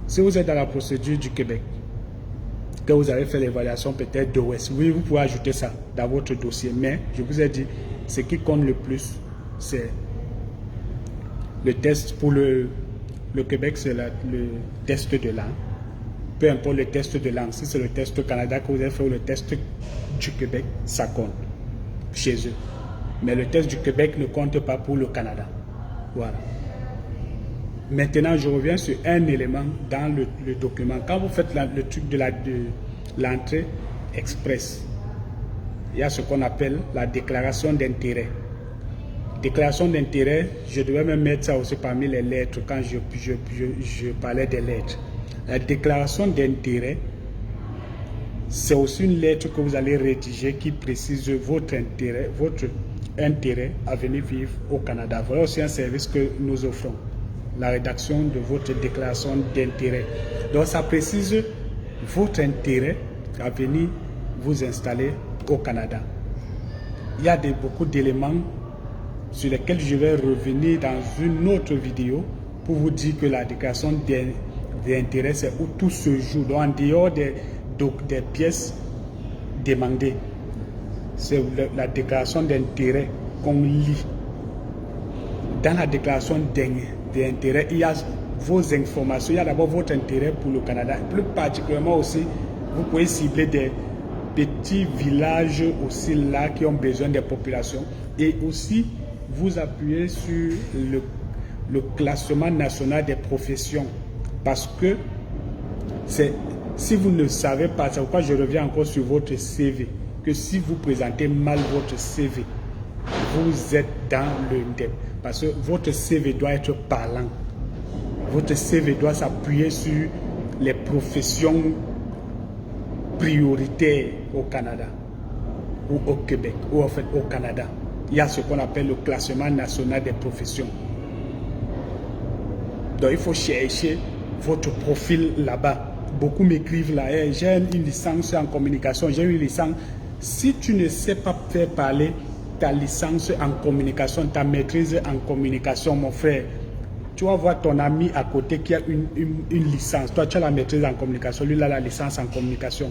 Speaker 1: Si vous êtes dans la procédure du Québec, que vous avez fait l'évaluation peut-être de l'Ouest, oui, vous pouvez ajouter ça dans votre dossier, mais je vous ai dit, ce qui compte le plus, c'est le test pour le Québec, c'est le test de langue. Peu importe le test de langue, si c'est le test Canada que vous avez fait ou le test du Québec, ça compte chez eux. Mais le test du Québec ne compte pas pour le Canada. Voilà. Maintenant, je reviens sur un élément dans le document. Quand vous faites le truc de l'entrée express, il y a ce qu'on appelle la déclaration d'intérêt. Déclaration d'intérêt, je devais même mettre ça aussi parmi les lettres quand je parlais des lettres. La déclaration d'intérêt, c'est aussi une lettre que vous allez rédiger qui précise votre intérêt à venir vivre au Canada. Voilà aussi un service que nous offrons. La rédaction de votre déclaration d'intérêt. Donc ça précise votre intérêt à venir vous installer au Canada. Il y a beaucoup d'éléments sur lesquels je vais revenir dans une autre vidéo pour vous dire que la déclaration d'intérêt, c'est où tout se joue. Donc en dehors des pièces demandées, c'est la déclaration d'intérêt qu'on lit. Dans la déclaration d'intérêt, il y a vos informations. Il y a d'abord votre intérêt pour le Canada. Plus particulièrement aussi, vous pouvez cibler petits villages aussi là qui ont besoin des populations. Et aussi, vous appuyez sur le classement national des professions. Parce que si vous ne savez pas, c'est pourquoi je reviens encore sur votre CV, que si vous présentez mal votre CV, vous êtes dans le DEP. Parce que votre CV doit être parlant. Votre CV doit s'appuyer sur les professions prioritaires au Canada ou au Québec, ou en fait au Canada. Il y a ce qu'on appelle le classement national des professions. Donc il faut chercher votre profil là-bas. Beaucoup m'écrivent là, hey, j'ai une licence en communication, j'ai une licence. Si tu ne sais pas faire parler ta licence en communication, ta maîtrise en communication, mon frère, tu vas voir ton ami à côté qui a une licence. Toi, tu as la maîtrise en communication, lui, il a la licence en communication.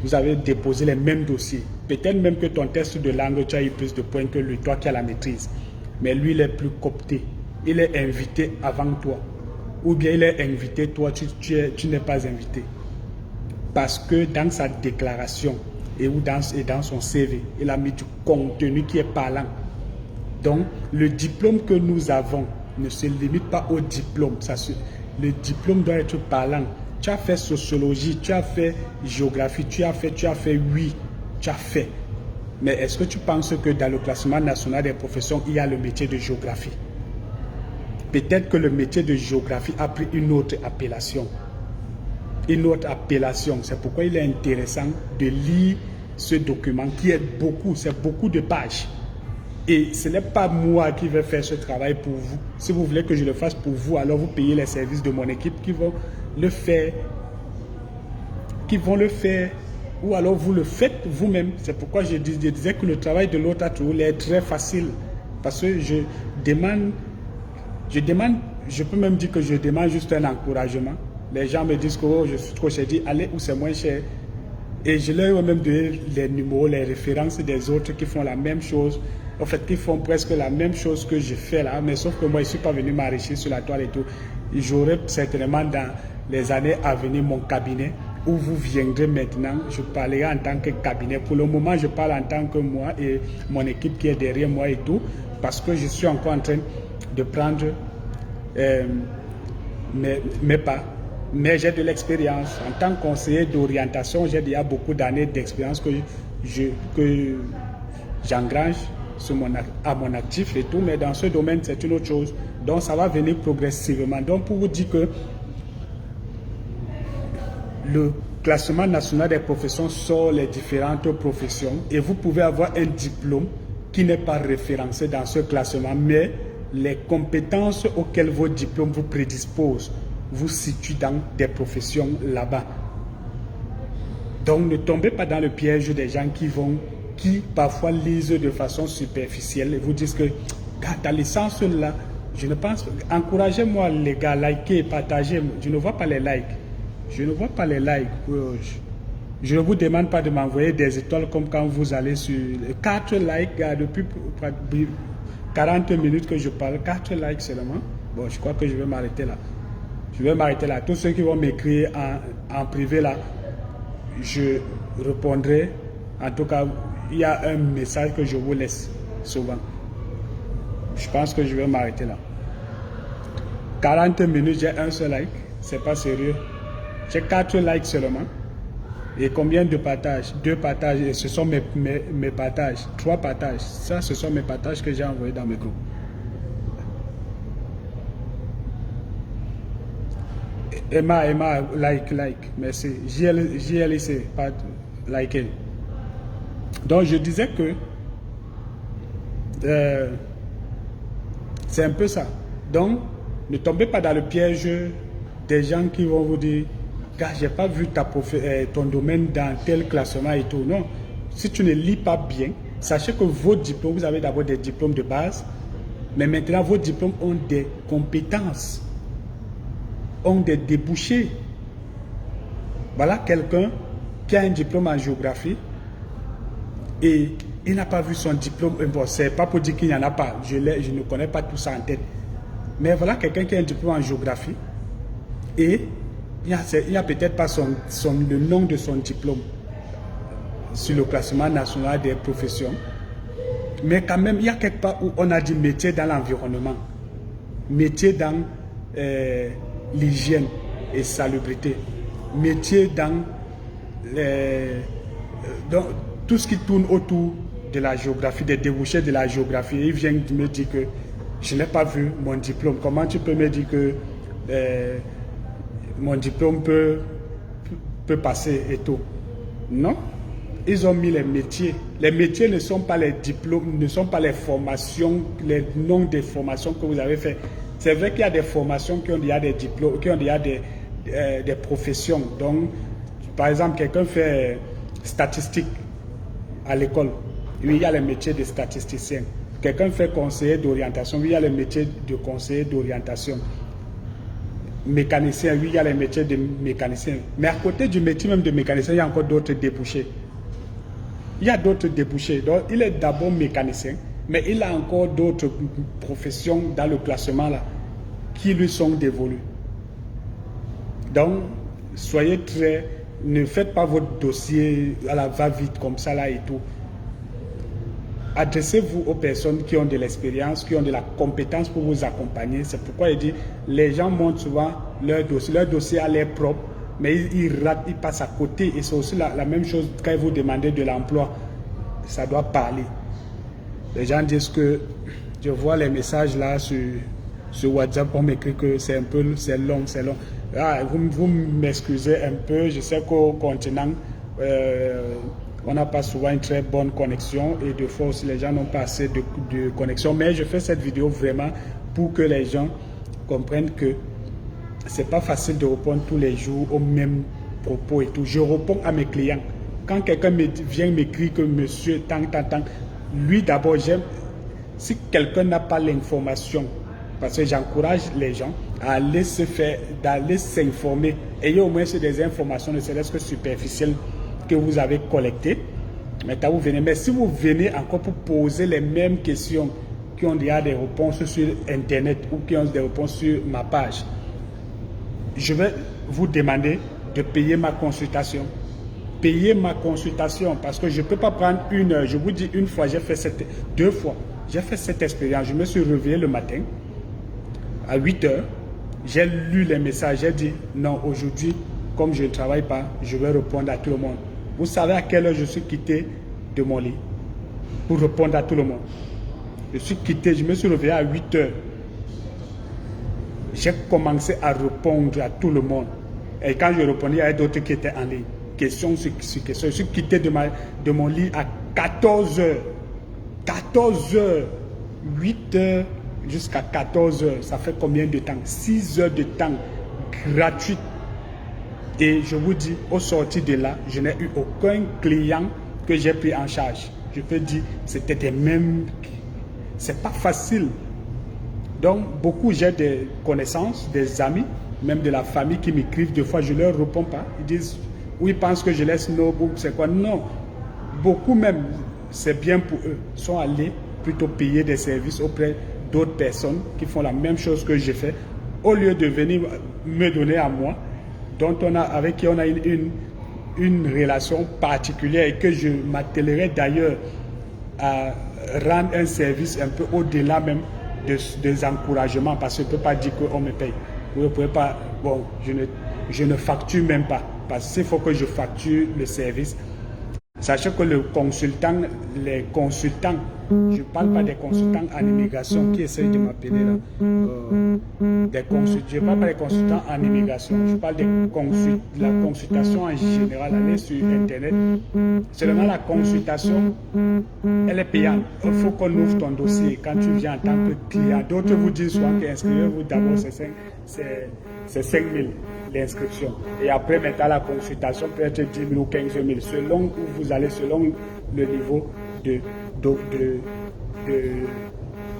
Speaker 1: Vous avez déposé les mêmes dossiers. Peut-être même que ton test de langue, tu as eu plus de points que lui, toi qui as la maîtrise. Mais lui, il est plus coopté. Il est invité avant toi. Ou bien il est invité, toi, tu n'es pas invité. Parce que dans sa déclaration et dans son CV, il a mis du contenu qui est parlant. Donc, le diplôme que nous avons ne se limite pas au diplôme. Le diplôme doit être parlant. Tu as fait sociologie, tu as fait géographie, tu as fait, oui, tu as fait. Mais est-ce que tu penses que dans le classement national des professions, il y a le métier de géographie? Peut-être que le métier de géographie a pris une autre appellation. Une autre appellation. C'est pourquoi il est intéressant de lire ce document qui est beaucoup, c'est beaucoup de pages. Et ce n'est pas moi qui vais faire ce travail pour vous. Si vous voulez que je le fasse pour vous, alors vous payez les services de mon équipe qui vont le faire. Ou alors vous le faites vous-même. C'est pourquoi je disais que le travail de l'autre est très facile. Parce que je peux même dire que je demande juste un encouragement. Les gens me disent que oh, je suis trop cher, je dis allez où c'est moins cher. Et je leur ai même donné les numéros, les références des autres qui font la même chose. En fait, qui font presque la même chose que je fais là. Mais sauf que moi, je ne suis pas venu m'enrichir sur la toile et tout. J'aurai certainement dans les années à venir mon cabinet où vous viendrez maintenant. Je parlerai en tant que cabinet. Pour le moment, je parle en tant que moi et mon équipe qui est derrière moi et tout. Parce que je suis encore en train de prendre mes pas. Mais j'ai de l'expérience. En tant que conseiller d'orientation, j'ai déjà beaucoup d'années d'expérience que j'engrange à mon actif et tout. Mais dans ce domaine, c'est une autre chose. Donc, ça va venir progressivement. Donc, pour vous dire que le classement national des professions sort les différentes professions et vous pouvez avoir un diplôme qui n'est pas référencé dans ce classement, mais les compétences auxquelles vos diplômes vous prédisposent vous situent dans des professions là-bas. Donc ne tombez pas dans le piège des gens qui parfois lisent de façon superficielle et vous disent que ta licence là, je ne pense pas. Encouragez-moi les gars, likez, partagez. Je ne vois pas les likes. Je ne vois pas les likes. Je ne vous demande pas de m'envoyer des étoiles comme quand vous allez sur 4 likes depuis 40 minutes que je parle. 4 likes seulement. Bon, je crois que je vais m'arrêter là. Je vais m'arrêter là. Tous ceux qui vont m'écrire en privé là, je répondrai. En tout cas, il y a un message que je vous laisse souvent. Je pense que je vais m'arrêter là. 40 minutes, j'ai un seul like. C'est pas sérieux. J'ai 4 likes seulement. Et combien de partages? 2 partages. Et ce sont mes partages. 3 partages. Ça, ce sont mes partages que j'ai envoyés dans mes groupes. Emma, like. Merci. JLC, pas liker. Donc, je disais que c'est un peu ça. Donc, ne tombez pas dans le piège des gens qui vont vous dire « Gars, j'ai pas vu ton domaine dans tel classement et tout. » Non. Si tu ne lis pas bien, sachez que vos diplômes, vous avez d'abord des diplômes de base, mais maintenant, vos diplômes ont des compétences, ont des débouchés. Voilà quelqu'un qui a un diplôme en géographie et il n'a pas vu son diplôme. Bon, c'est pas pour dire qu'il n'y en a pas. Je ne connais pas tout ça en tête. Mais voilà quelqu'un qui a un diplôme en géographie et il n'y a peut-être pas le nom de son diplôme. sur le classement national des professions. Mais quand même, il y a quelque part où on a dit métier dans l'environnement, métier dans l'hygiène et salubrité, métier dans tout ce qui tourne autour de la géographie, des débouchés de la géographie. Il vient me dire que je n'ai pas vu mon diplôme. Comment tu peux me dire que mon diplôme peut passer et tout? Non. Ils ont mis les métiers. Les métiers ne sont pas les diplômes, ne sont pas les formations, les noms des formations que vous avez fait. C'est vrai qu'il y a des formations qui ont déjà des diplômes, qui ont déjà des professions. Donc, par exemple, quelqu'un fait statistique à l'école. Oui, il y a les métiers de statisticien. Quelqu'un fait conseiller d'orientation. Oui, il y a les métiers de conseiller d'orientation. Mécanicien, oui, il y a les métiers de mécanicien. Mais à côté du métier même de mécanicien, il y a encore d'autres débouchés. Il y a d'autres débouchés. Donc, il est d'abord mécanicien, mais il a encore d'autres professions dans le classement là qui lui sont dévolues. Donc, soyez très... Ne faites pas votre dossier à la va-vite comme ça là et tout. Adressez-vous aux personnes qui ont de l'expérience, qui ont de la compétence pour vous accompagner. C'est pourquoi il dit, les gens montrent souvent leur dossier. Leur dossier a l'air propre, mais ils ratent, ils passent à côté. Et c'est aussi la même chose quand ils vous demandez de l'emploi. Ça doit parler. Les gens disent que, je vois les messages là sur WhatsApp, on m'écrit que c'est long. Ah, vous m'excusez un peu, je sais qu'au continent, on n'a pas souvent une très bonne connexion et de fois aussi les gens n'ont pas assez de connexion. Mais je fais cette vidéo vraiment pour que les gens comprennent que c'est pas facile de répondre tous les jours aux mêmes propos et tout. Je réponds à mes clients. Quand quelqu'un vient m'écrire que monsieur, tant, lui d'abord, j'aime, si quelqu'un n'a pas l'information, parce que j'encourage les gens à aller d'aller s'informer. Ayez au moins des informations, ne serait-ce que superficielles, que vous avez collectées. Maintenant, vous venez. Mais si vous venez encore pour poser les mêmes questions qui ont déjà des réponses sur Internet ou qui ont des réponses sur ma page, je vais vous demander de payer ma consultation. Payez ma consultation parce que je ne peux pas prendre une heure. Je vous dis une fois, deux fois, j'ai fait cette expérience. Je me suis réveillé le matin à 8 heures. J'ai lu les messages. J'ai dit non, aujourd'hui, comme je ne travaille pas, je vais répondre à tout le monde. Vous savez à quelle heure je suis quitté de mon lit pour répondre à tout le monde? Je me suis réveillé à 8 heures. J'ai commencé à répondre à tout le monde. Et quand je répondais, il y avait d'autres qui étaient en ligne. Question sur question. Je suis quitté de mon lit à 14 heures. 14 heures. 8 heures jusqu'à 14 heures. Ça fait combien de temps? 6 heures de temps gratuit. Et je vous dis, au sortir de là, je n'ai eu aucun client que j'ai pris en charge. Je peux dire, c'était des mêmes... C'est pas facile. Donc, j'ai des connaissances, des amis, même de la famille qui m'écrivent. Des fois, je ne leur réponds pas. Ils disent, oui, ils pensent que je laisse snob ou c'est quoi. Non. Beaucoup même, c'est bien pour eux, sont allés plutôt payer des services auprès d'autres personnes qui font la même chose que j'ai fait, au lieu de venir me donner à moi, avec qui on a une relation particulière et que je m'attellerai d'ailleurs à rendre un service un peu au-delà même des encouragements, parce que je ne peux pas dire qu'on me paye. Vous ne pouvez pas, bon, je ne facture même pas, parce qu'il faut que je facture le service. Sachez que les consultants, je ne parle pas des consultants en immigration qui essayent de m'appeler là. Je ne parle pas des consultants en immigration, je parle de la consultation en général. Allez sur Internet. Seulement la consultation, elle est payante. Il faut qu'on ouvre ton dossier quand tu viens en tant que client. D'autres vous disent souvent qu'inscrivez-vous d'abord, c'est 5 000 l'inscription. Et après, maintenant, la consultation peut être 10 000 ou 15 000, selon où vous allez, selon le niveau de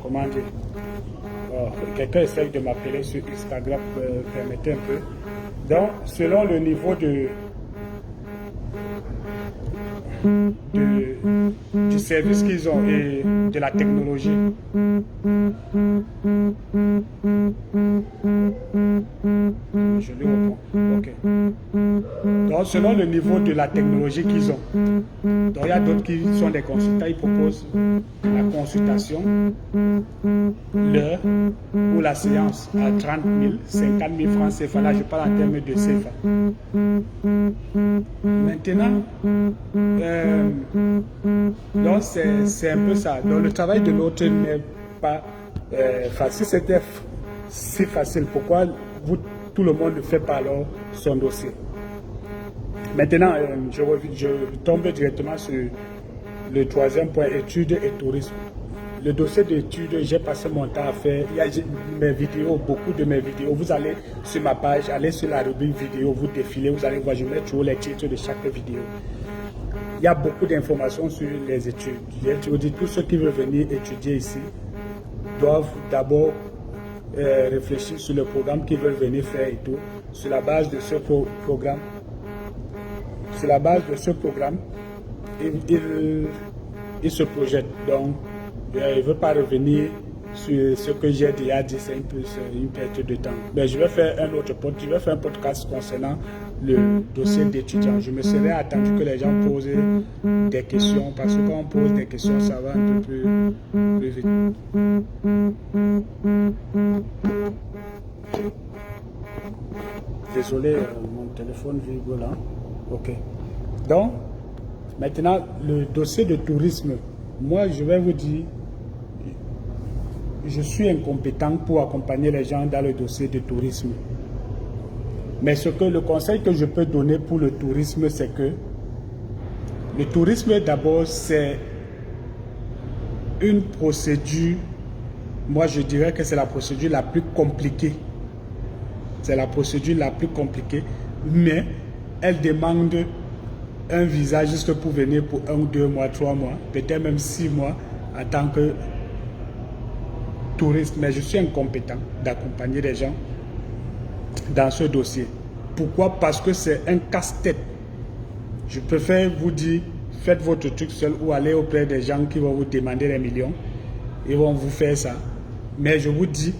Speaker 1: comment dire. Quelqu'un essaye de m'appeler sur Instagram, permettez un peu. Donc, selon le niveau du du service qu'ils ont et de la technologie. Je lui réponds. Ok. Donc, selon le niveau de la technologie qu'ils ont. Donc, il y a d'autres qui sont des consultants, ils proposent la consultation, l'heure ou la séance à 30 000, 50 000 francs CFA. Là, je parle en termes de CFA. Maintenant, donc c'est un peu ça. Donc, le travail de l'autre n'est pas facile. C'était si facile. Pourquoi tout le monde ne fait pas alors son dossier? Maintenant, je tombe directement sur le troisième point, études et tourisme. Le dossier d'études, j'ai passé mon temps à faire. Il y a mes vidéos, beaucoup de mes vidéos. Vous allez sur ma page, allez sur la rubrique vidéo, vous défilez, vous allez voir, je mets toujours les titres de chaque vidéo. Il y a beaucoup d'informations sur les études. Je vous dis, tous ceux qui veulent venir étudier ici doivent d'abord réfléchir sur le programme qu'ils veulent venir faire et tout. Sur la base de ce programme, ils se projettent. Donc, je ne veux pas revenir sur ce que j'ai déjà dit, c'est une perte de temps. Mais je vais faire un autre podcast concernant le dossier d'étudiant. Je me serais attendu que les gens posent des questions, parce que quand on pose des questions, ça va un peu plus vite. Désolé, mon téléphone vibre là. Ok. Donc, maintenant, le dossier de tourisme, moi, je vais vous dire, je suis incompétent pour accompagner les gens dans le dossier de tourisme. Mais le conseil que je peux donner pour le tourisme, c'est que le tourisme, d'abord, c'est une procédure, moi je dirais que c'est la procédure la plus compliquée. C'est la procédure la plus compliquée, mais elle demande un visa juste pour venir pour 1, 2 mois, 3 mois, peut-être même 6 mois en tant que touriste. Mais je suis incompétent d'accompagner les gens dans ce dossier. Pourquoi? Parce que c'est un casse-tête. Je préfère vous dire, faites votre truc seul ou allez auprès des gens qui vont vous demander des millions. Ils vont vous faire ça. Mais je vous dis,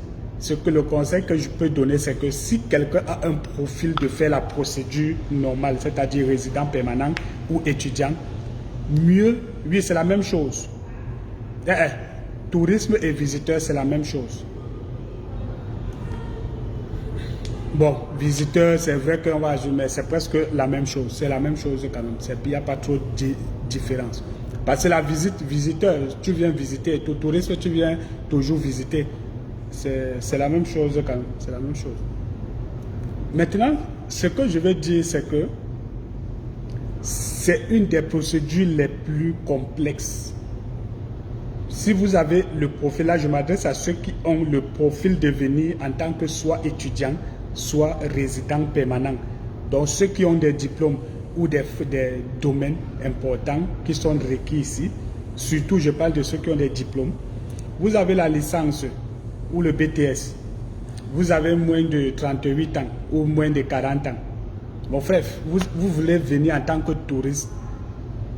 Speaker 1: le conseil que je peux donner, c'est que si quelqu'un a un profil de faire la procédure normale, c'est-à-dire résident permanent ou étudiant, mieux, oui, c'est la même chose. Tourisme et visiteur, c'est la même chose. Bon, visiteur, c'est vrai qu'on va ajouter, mais c'est presque la même chose. C'est la même chose quand même. Il n'y a pas trop de différence. Parce que la visite, visiteur, tu viens visiter, et tout tourisme, tu viens toujours visiter. C'est la même chose quand même. C'est la même chose. Maintenant, ce que je veux dire, c'est que c'est une des procédures les plus complexes. Si vous avez le profil, là je m'adresse à ceux qui ont le profil de venir en tant que soit étudiant, soit résident permanent. Donc ceux qui ont des diplômes ou des domaines importants qui sont requis ici, surtout je parle de ceux qui ont des diplômes. Vous avez la licence ou le BTS, vous avez moins de 38 ans ou moins de 40 ans. Mon frère, vous voulez venir en tant que touriste,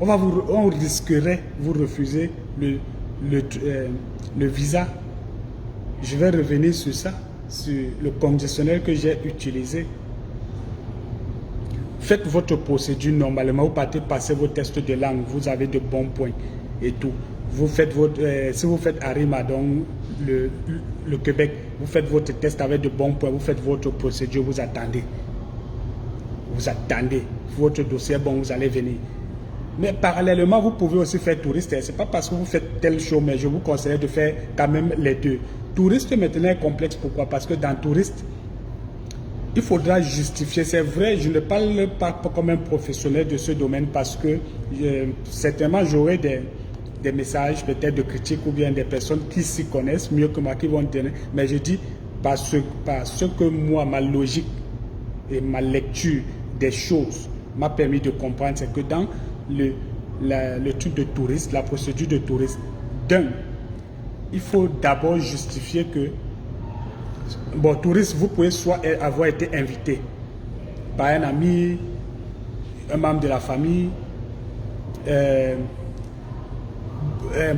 Speaker 1: on risquerait vous refuser le visa. Je vais revenir sur ça, sur le conditionnel que j'ai utilisé. Faites votre procédure normalement, vous partez passer vos tests de langue, vous avez de bons points et tout. Vous faites si vous faites Arima, donc le Québec, vous faites votre test avec de bons points, vous faites votre procédure, vous attendez. Vous attendez. Votre dossier, bon, vous allez venir. Mais parallèlement, vous pouvez aussi faire touriste. Ce n'est pas parce que vous faites telle chose, mais je vous conseille de faire quand même les deux. Touriste maintenant est complexe. Pourquoi? Parce que dans touriste, il faudra justifier. C'est vrai, je ne parle pas comme un professionnel de ce domaine parce que certainement j'aurai des messages peut-être de critiques ou bien des personnes qui s'y connaissent mieux que moi qui vont donner. Mais je dis parce que moi, ma logique et ma lecture des choses m'a permis de comprendre, c'est que dans le truc de touriste, la procédure de touriste, il faut d'abord justifier que, bon, touriste, vous pouvez soit avoir été invité par un ami, un membre de la famille,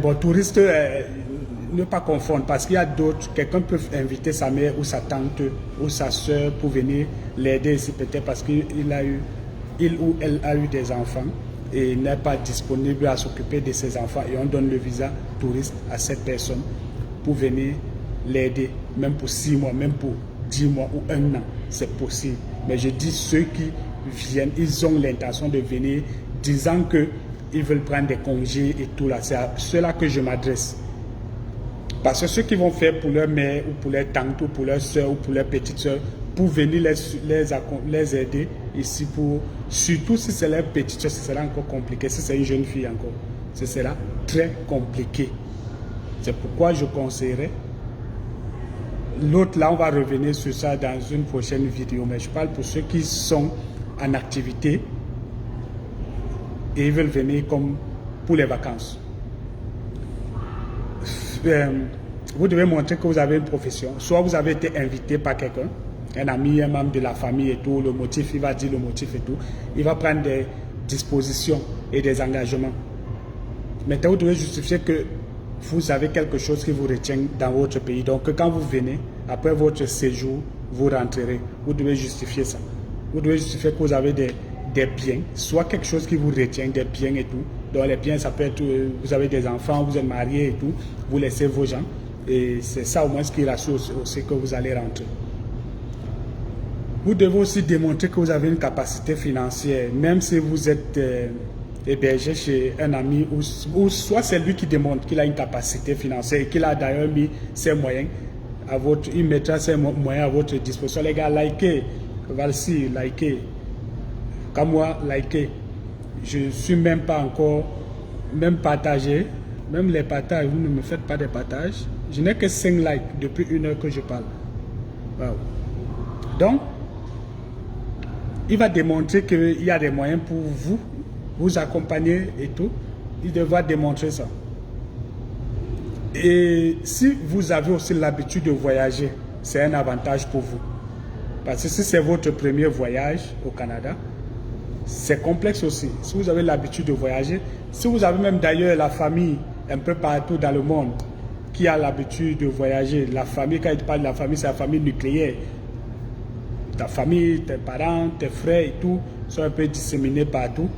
Speaker 1: Bon, touriste, ne pas confondre, parce qu'il y a d'autres, quelqu'un peut inviter sa mère ou sa tante ou sa soeur pour venir l'aider ici, peut-être parce qu'il ou elle a eu des enfants et n'est pas disponible à s'occuper de ses enfants, et on donne le visa touriste à cette personne pour venir l'aider, même pour 6 mois, même pour 10 mois ou 1 an, c'est possible. Mais je dis ceux qui viennent, ils ont l'intention de venir disant qu'ils veulent prendre des congés et tout là, c'est à ceux-là que je m'adresse. Parce que ceux qui vont faire pour leur mère ou pour leur tante ou pour leur soeur ou pour leur petite soeur, pour venir les aider ici, surtout si c'est leur petite soeur, ce sera encore compliqué. Si c'est une jeune fille encore, ce sera très compliqué. C'est pourquoi je conseillerais. L'autre, là, on va revenir sur ça dans une prochaine vidéo. Mais je parle pour ceux qui sont en activité et ils veulent venir comme pour les vacances. Vous devez montrer que vous avez une profession. Soit vous avez été invité par quelqu'un, un ami, un membre de la famille et tout, le motif, il va dire le motif et tout. Il va prendre des dispositions et des engagements. Maintenant, vous devez justifier que vous avez quelque chose qui vous retient dans votre pays. Donc, quand vous venez, après votre séjour, vous rentrerez. Vous devez justifier ça. Vous devez justifier que vous avez des biens, soit quelque chose qui vous retient, des biens et tout. Donc, les biens, ça peut être, vous avez des enfants, vous êtes mariés et tout, vous laissez vos gens. Et c'est ça au moins ce qui rassure aussi que vous allez rentrer. Vous devez aussi démontrer que vous avez une capacité financière, même si vous êtes hébergé chez un ami, ou soit c'est lui qui démontre qu'il a une capacité financière et qu'il a d'ailleurs mis ses moyens il mettra ses moyens à votre disposition. Les gars, likez, Valsi, likez, comme moi, likez. Je ne suis même pas encore, même partagé, même les partages, vous ne me faites pas des partages. Je n'ai que 5 likes depuis 1 heure que je parle. Wow. Donc, il va démontrer qu'il y a des moyens pour vous accompagner et tout. Il devra démontrer ça. Et si vous avez aussi l'habitude de voyager, c'est un avantage pour vous. Parce que si c'est votre premier voyage au Canada, c'est complexe aussi. Si vous avez l'habitude de voyager, si vous avez même d'ailleurs la famille un peu partout dans le monde qui a l'habitude de voyager, la famille, quand il parle de la famille, c'est la famille nucléaire. Ta famille, tes parents, tes frères et tout sont un peu disséminés partout.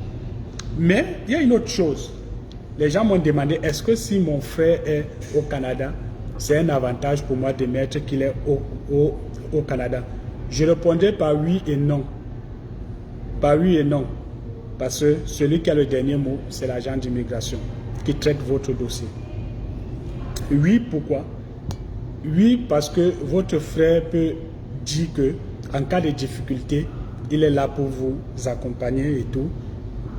Speaker 1: Mais il y a une autre chose. Les gens m'ont demandé, est-ce que si mon frère est au Canada, c'est un avantage pour moi de mettre qu'il est au Canada? Je répondais par oui et non. Par oui et non. Parce que celui qui a le dernier mot, c'est l'agent d'immigration qui traite votre dossier. Oui, pourquoi? Oui, parce que votre frère peut dire que en cas de difficulté, il est là pour vous accompagner et tout.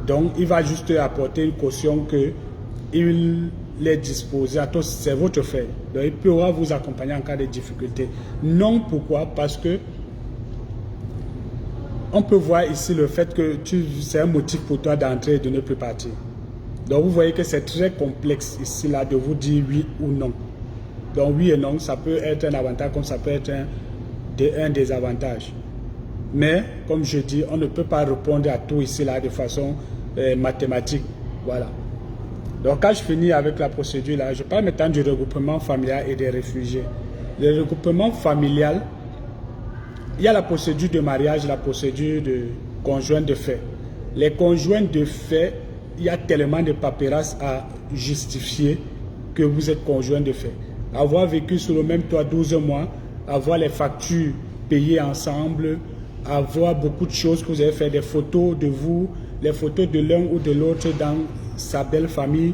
Speaker 1: Donc, il va juste apporter une caution que il est disposé à tous. C'est votre frère. Donc, il pourra vous accompagner en cas de difficulté. Non, pourquoi? Parce que on peut voir ici le fait que c'est un motif pour toi d'entrer et de ne plus partir. Donc, vous voyez que c'est très complexe ici là de vous dire oui ou non. Donc, oui et non, ça peut être un avantage comme ça peut être un désavantage. Mais, comme je dis, on ne peut pas répondre à tout ici là de façon mathématique. Voilà. Donc, quand je finis avec la procédure là, je parle maintenant du regroupement familial et des réfugiés. Le regroupement familial, il y a la procédure de mariage, la procédure de conjoint de fait. Les conjoints de fait, il y a tellement de paperasses à justifier que vous êtes conjoint de fait. Avoir vécu sous le même toit 12 mois, avoir les factures payées ensemble, avoir beaucoup de choses que vous avez fait, des photos de vous, les photos de l'un ou de l'autre dans sa belle famille,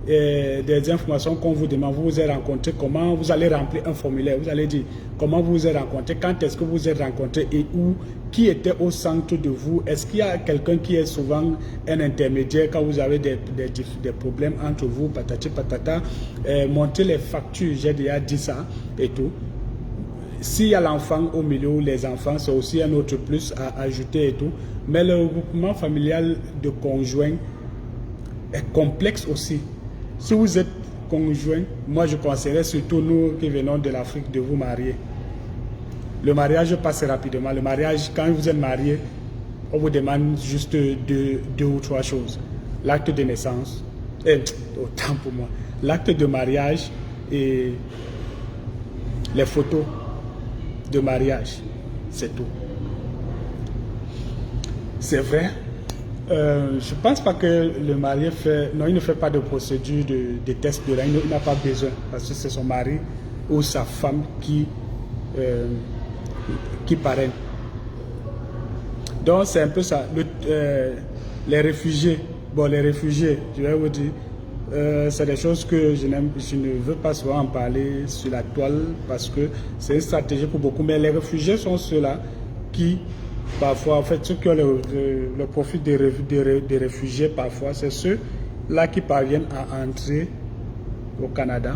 Speaker 1: des informations qu'on vous demande, vous vous êtes rencontrés, comment vous allez remplir un formulaire, vous allez dire comment vous vous êtes rencontrés, quand est-ce que vous vous êtes rencontrés et où, qui était au centre de vous, est-ce qu'il y a quelqu'un qui est souvent un intermédiaire quand vous avez des problèmes entre vous, patati patata, montrer les factures, j'ai déjà dit ça et tout. S'il y a l'enfant au milieu ou les enfants, c'est aussi un autre plus à ajouter et tout. Mais le regroupement familial de conjoints est complexe aussi. Si vous êtes conjoint, moi je conseillerais surtout nous qui venons de l'Afrique de vous marier. Le mariage passe rapidement. Le mariage, quand vous êtes marié, on vous demande juste deux ou trois choses. L'acte de naissance, autant pour moi, l'acte de mariage et les photos de mariage, c'est tout. C'est vrai. Je pense pas que le marié fait... Non, il ne fait pas de procédure de test de là. Il n'a pas besoin parce que c'est son mari ou sa femme qui parraine. Donc c'est un peu ça. Les réfugiés, je vais vous dire, c'est des choses que je ne veux pas souvent en parler sur la toile parce que c'est une stratégie pour beaucoup. Mais les réfugiés sont ceux-là qui, parfois, en fait, ceux qui ont le profit des réfugiés, parfois, c'est ceux-là qui parviennent à entrer au Canada.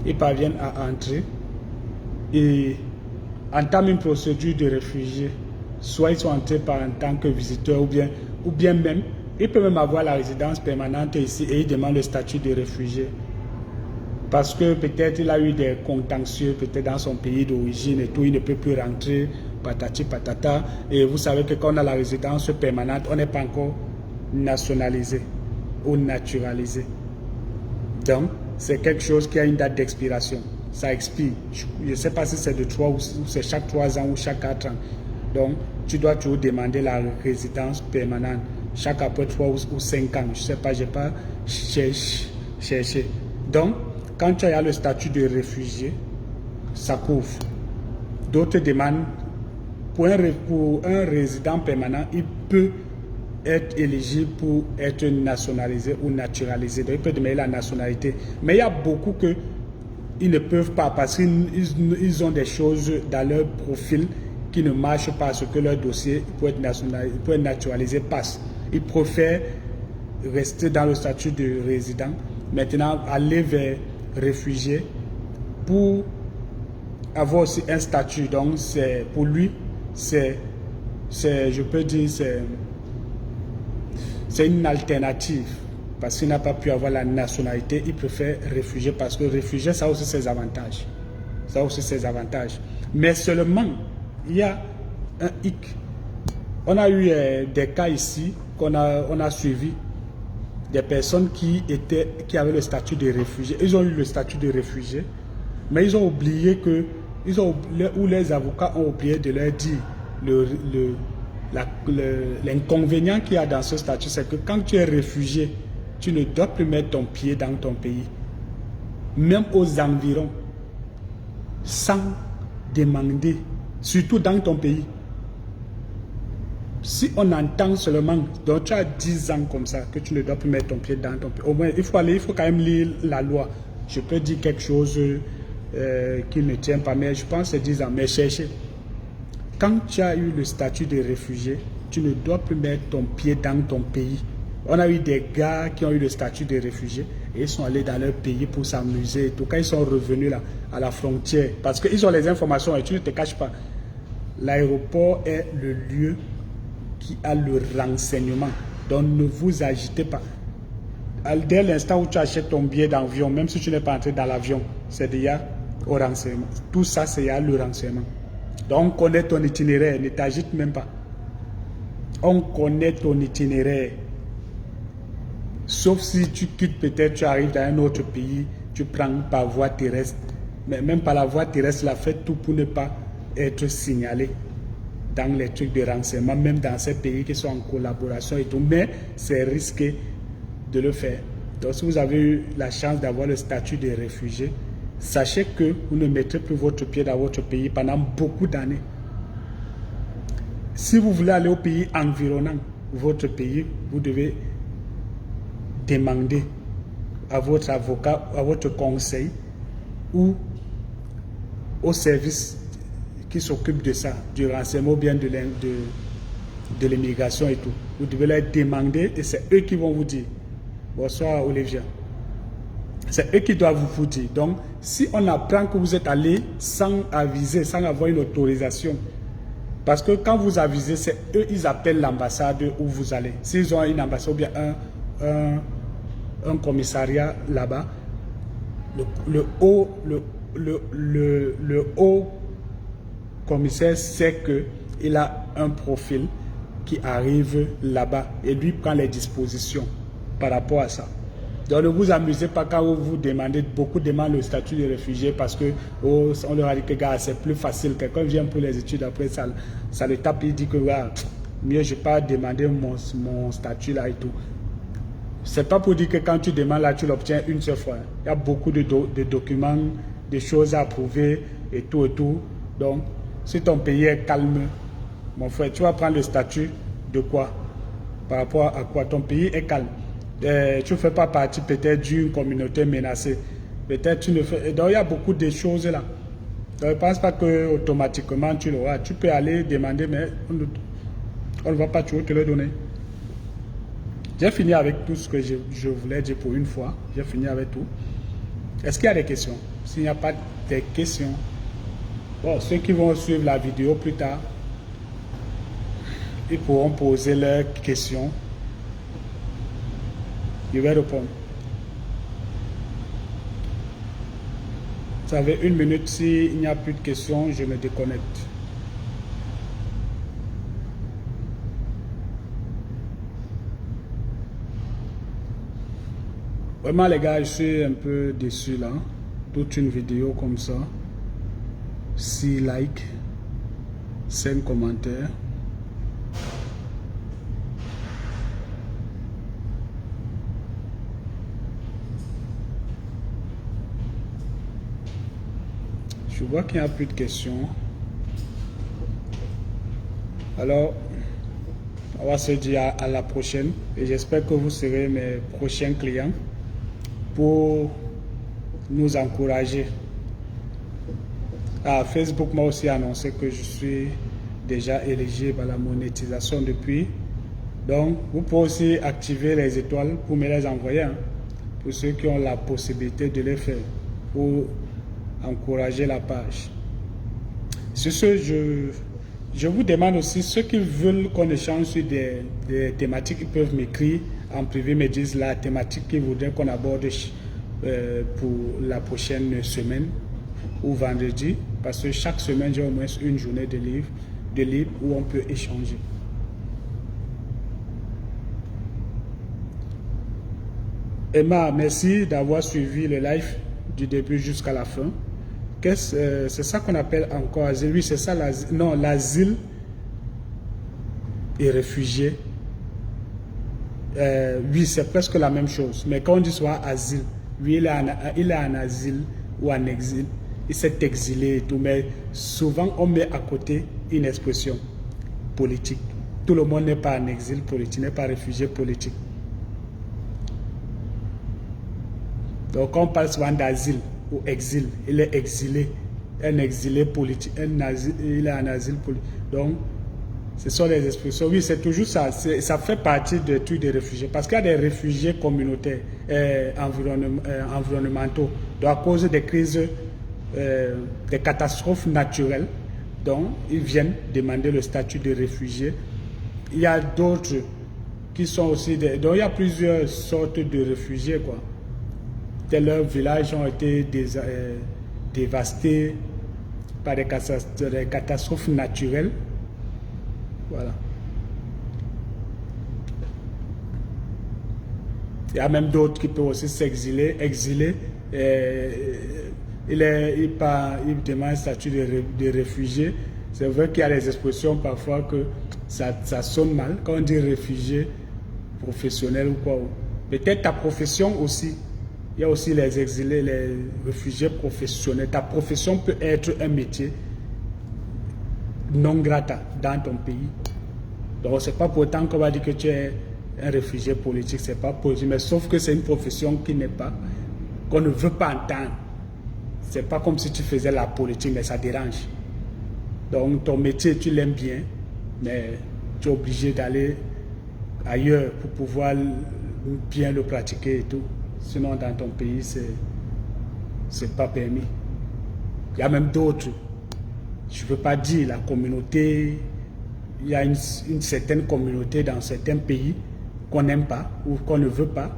Speaker 1: Ils parviennent à entrer et entament une procédure de réfugiés. Soit ils sont entrés en tant que visiteurs ou bien même, ils peuvent même avoir la résidence permanente ici et ils demandent le statut de réfugié. Parce que peut-être il a eu des contentieux, peut-être dans son pays d'origine et tout, il ne peut plus rentrer, patati patata. Et vous savez que quand on a la résidence permanente, on n'est pas encore nationalisé ou naturalisé. Donc, c'est quelque chose qui a une date d'expiration. Ça expire. Je ne sais pas si c'est de 3 ou c'est chaque 3 ans ou chaque 4 ans. Donc, tu dois toujours demander la résidence permanente chaque après 3 ou 5 ans. Je ne sais pas, je n'ai pas cherché. Donc, quand tu as le statut de réfugié, ça couvre. D'autres demandent, pour un résident permanent, il peut être éligible pour être nationalisé ou naturalisé. Donc, il peut demander la nationalité. Mais il y a beaucoup qu'ils ne peuvent pas parce qu'ils ont des choses dans leur profil qui ne marchent pas parce que leur dossier pour être naturalisé passe. Ils préfèrent rester dans le statut de résident. Maintenant, aller vers réfugié pour avoir aussi un statut. Donc, pour lui, je peux dire, c'est une alternative. Parce qu'il n'a pas pu avoir la nationalité, il préfère réfugié parce que réfugié, ça a aussi ses avantages. Ça a aussi ses avantages. Mais seulement, il y a un hic. On a eu des cas ici qu'on a suivis. Des personnes qui avaient le statut de réfugié. Ils ont eu le statut de réfugié, mais ils ont oublié ou les avocats ont oublié de leur dire l'inconvénient qu'il y a dans ce statut, c'est que quand tu es réfugié, tu ne dois plus mettre ton pied dans ton pays, même aux environs, sans demander, surtout dans ton pays. Si on entend seulement, donc tu as 10 ans comme ça, que tu ne dois plus mettre ton pied dans ton pays, au moins il faut quand même lire la loi. Je peux dire quelque chose qui ne tient pas, mais je pense que c'est 10 ans. Mais cherchez. Quand tu as eu le statut de réfugié, tu ne dois plus mettre ton pied dans ton pays. On a eu des gars qui ont eu le statut de réfugié et ils sont allés dans leur pays pour s'amuser. En tout cas, ils sont revenus là, à la frontière parce qu'ils ont les informations et tu ne te caches pas. L'aéroport est le lieu qui a le renseignement. Donc, ne vous agitez pas. Dès l'instant où tu achètes ton billet d'avion, même si tu n'es pas entré dans l'avion, c'est déjà au renseignement. Tout ça, c'est à le renseignement. Donc, on connaît ton itinéraire, ne t'agite même pas. On connaît ton itinéraire. Sauf si tu quittes, peut-être tu arrives dans un autre pays, tu prends par voie terrestre. Mais même par la voie terrestre, la fait tout pour ne pas être signalé dans les trucs de renseignement, même dans ces pays qui sont en collaboration et tout. Mais c'est risqué de le faire. Donc, si vous avez eu la chance d'avoir le statut de réfugié, sachez que vous ne mettrez plus votre pied dans votre pays pendant beaucoup d'années. Si vous voulez aller au pays environnant votre pays, vous devez demander à votre avocat, à votre conseil ou au service qui s'occupe de ça, du renseignement ou bien de l'immigration et tout. Vous devez leur demander et c'est eux qui vont vous dire. Bonsoir Olivia. C'est eux qui doivent vous dire. Donc, si on apprend que vous êtes allé sans aviser, sans avoir une autorisation, parce que quand vous avisez, c'est eux, ils appellent l'ambassade où vous allez. S'ils ont une ambassade ou bien un commissariat là-bas, le haut commissaire sait qu'il a un profil qui arrive là-bas et lui prend les dispositions. par rapport à ça. Donc ne vous amusez pas quand vous demandez, beaucoup demandent le statut de réfugié parce que oh, on leur a dit que gars, c'est plus facile. Quelqu'un vient pour les études, après ça le tape, il dit que ouais, mieux je ne vais pas demander mon statut là et tout. C'est pas pour dire que quand tu demandes là, tu l'obtiens une seule fois. Il y a beaucoup de documents, des choses à approuver et tout et tout. Donc, si ton pays est calme, mon frère, tu vas prendre le statut de quoi? Par rapport à quoi? Ton pays est calme. Tu ne fais pas partie peut-être d'une communauté menacée. Peut-être tu ne fais... Donc, il y a beaucoup de choses là. Donc, je ne pense pas que automatiquement tu l'auras. Tu peux aller demander, mais on ne va pas toujours te le donner. J'ai fini avec tout ce que je voulais dire pour une fois. J'ai fini avec tout. Est-ce qu'il y a des questions? S'il n'y a pas de questions, bon, ceux qui vont suivre la vidéo plus tard, ils pourront poser leurs questions. Je vais répondre. Vous avez 1 minute. S'il n'y a plus de questions, je me déconnecte. Vraiment les gars, je suis un peu déçu là. Toute une vidéo comme ça. 6 likes. 5 commentaires. Je vois qu'il n'y a plus de questions. Alors, on va se dire à la prochaine. Et j'espère que vous serez mes prochains clients pour nous encourager. Facebook m'a aussi annoncé que je suis déjà éligible à la monétisation depuis. Donc, vous pouvez aussi activer les étoiles pour me les envoyer. Hein, pour ceux qui ont la possibilité de les faire. Pour encourager la page. Sur ce, je vous demande aussi, ceux qui veulent qu'on échange sur des thématiques, ils peuvent m'écrire en privé, me disent la thématique qu'ils voudraient qu'on aborde pour la prochaine semaine ou vendredi, parce que chaque semaine, j'ai au moins une journée de libre où on peut échanger. Emma, merci d'avoir suivi le live du début jusqu'à la fin. C'est ça qu'on appelle encore asile. Oui, c'est ça l'asile. Non, l'asile et réfugié. Oui, c'est presque la même chose. Mais quand on dit soit asile, oui, il est en asile ou en exil. Il s'est exilé et tout. Mais souvent, on met à côté une expression politique. Tout le monde n'est pas en exil politique, n'est pas réfugié politique. Donc, quand on parle souvent d'asile ou exil, il est exilé, un exilé politique, il est en asile politique. Donc, ce sont les expressions. Oui, c'est toujours ça. Ça fait partie des trucs des réfugiés. Parce qu'il y a des réfugiés communautaires, environnementaux, donc à cause des crises, des catastrophes naturelles. Donc, ils viennent demander le statut de réfugié. Il y a d'autres qui sont aussi des... Donc, il y a plusieurs sortes de réfugiés, quoi. Leurs villages ont été dévastés par des catastrophes naturelles. Voilà. Il y a même d'autres qui peuvent aussi s'exiler, il demande un statut de réfugié. C'est vrai qu'il y a des expressions parfois que ça sonne mal. Quand on dit réfugié professionnel ou quoi. Peut-être ta profession aussi. Il y a aussi les exilés, les réfugiés professionnels. Ta profession peut être un métier non grata dans ton pays. Donc, ce n'est pas pour autant qu'on va dire que tu es un réfugié politique. Ce n'est pas possible. Mais sauf que c'est une profession qui n'est pas, qu'on ne veut pas entendre. Ce n'est pas comme si tu faisais la politique, mais ça dérange. Donc, ton métier, tu l'aimes bien, mais tu es obligé d'aller ailleurs pour pouvoir bien le pratiquer et tout. Sinon, dans ton pays, c'est pas permis. Il y a même d'autres. Je ne veux pas dire la communauté. Il y a une certaine communauté dans certains pays qu'on n'aime pas ou qu'on ne veut pas.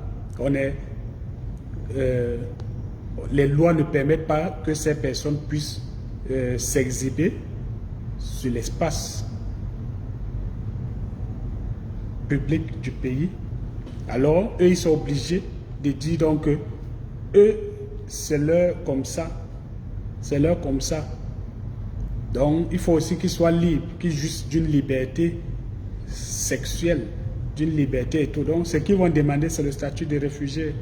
Speaker 1: Les lois ne permettent pas que ces personnes puissent s'exhiber sur l'espace public du pays. Alors, eux, ils sont obligés de dire donc que eux, c'est leur comme ça. C'est leur comme ça. Donc, il faut aussi qu'ils soient libres, qu'ils juste d'une liberté sexuelle, d'une liberté et tout. Donc, ce qu'ils vont demander, c'est le statut de réfugié.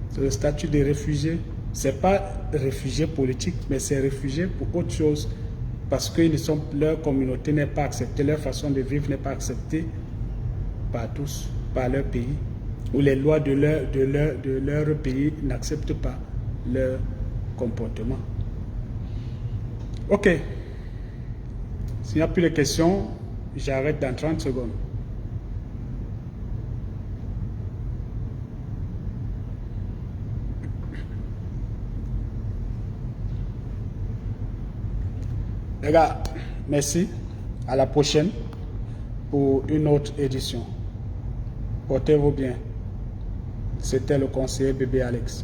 Speaker 1: C'est le statut de réfugié. Ce n'est pas réfugié politique, mais c'est réfugié pour autre chose. Parce que leur communauté n'est pas acceptée, leur façon de vivre n'est pas acceptée par tous, par leur pays. Ou les lois de leur pays n'acceptent pas leur comportement. Ok. S'il n'y a plus de questions, j'arrête dans 30 secondes. Les gars, merci. À la prochaine pour une autre édition. Portez-vous bien. C'était le conseiller bébé Alex.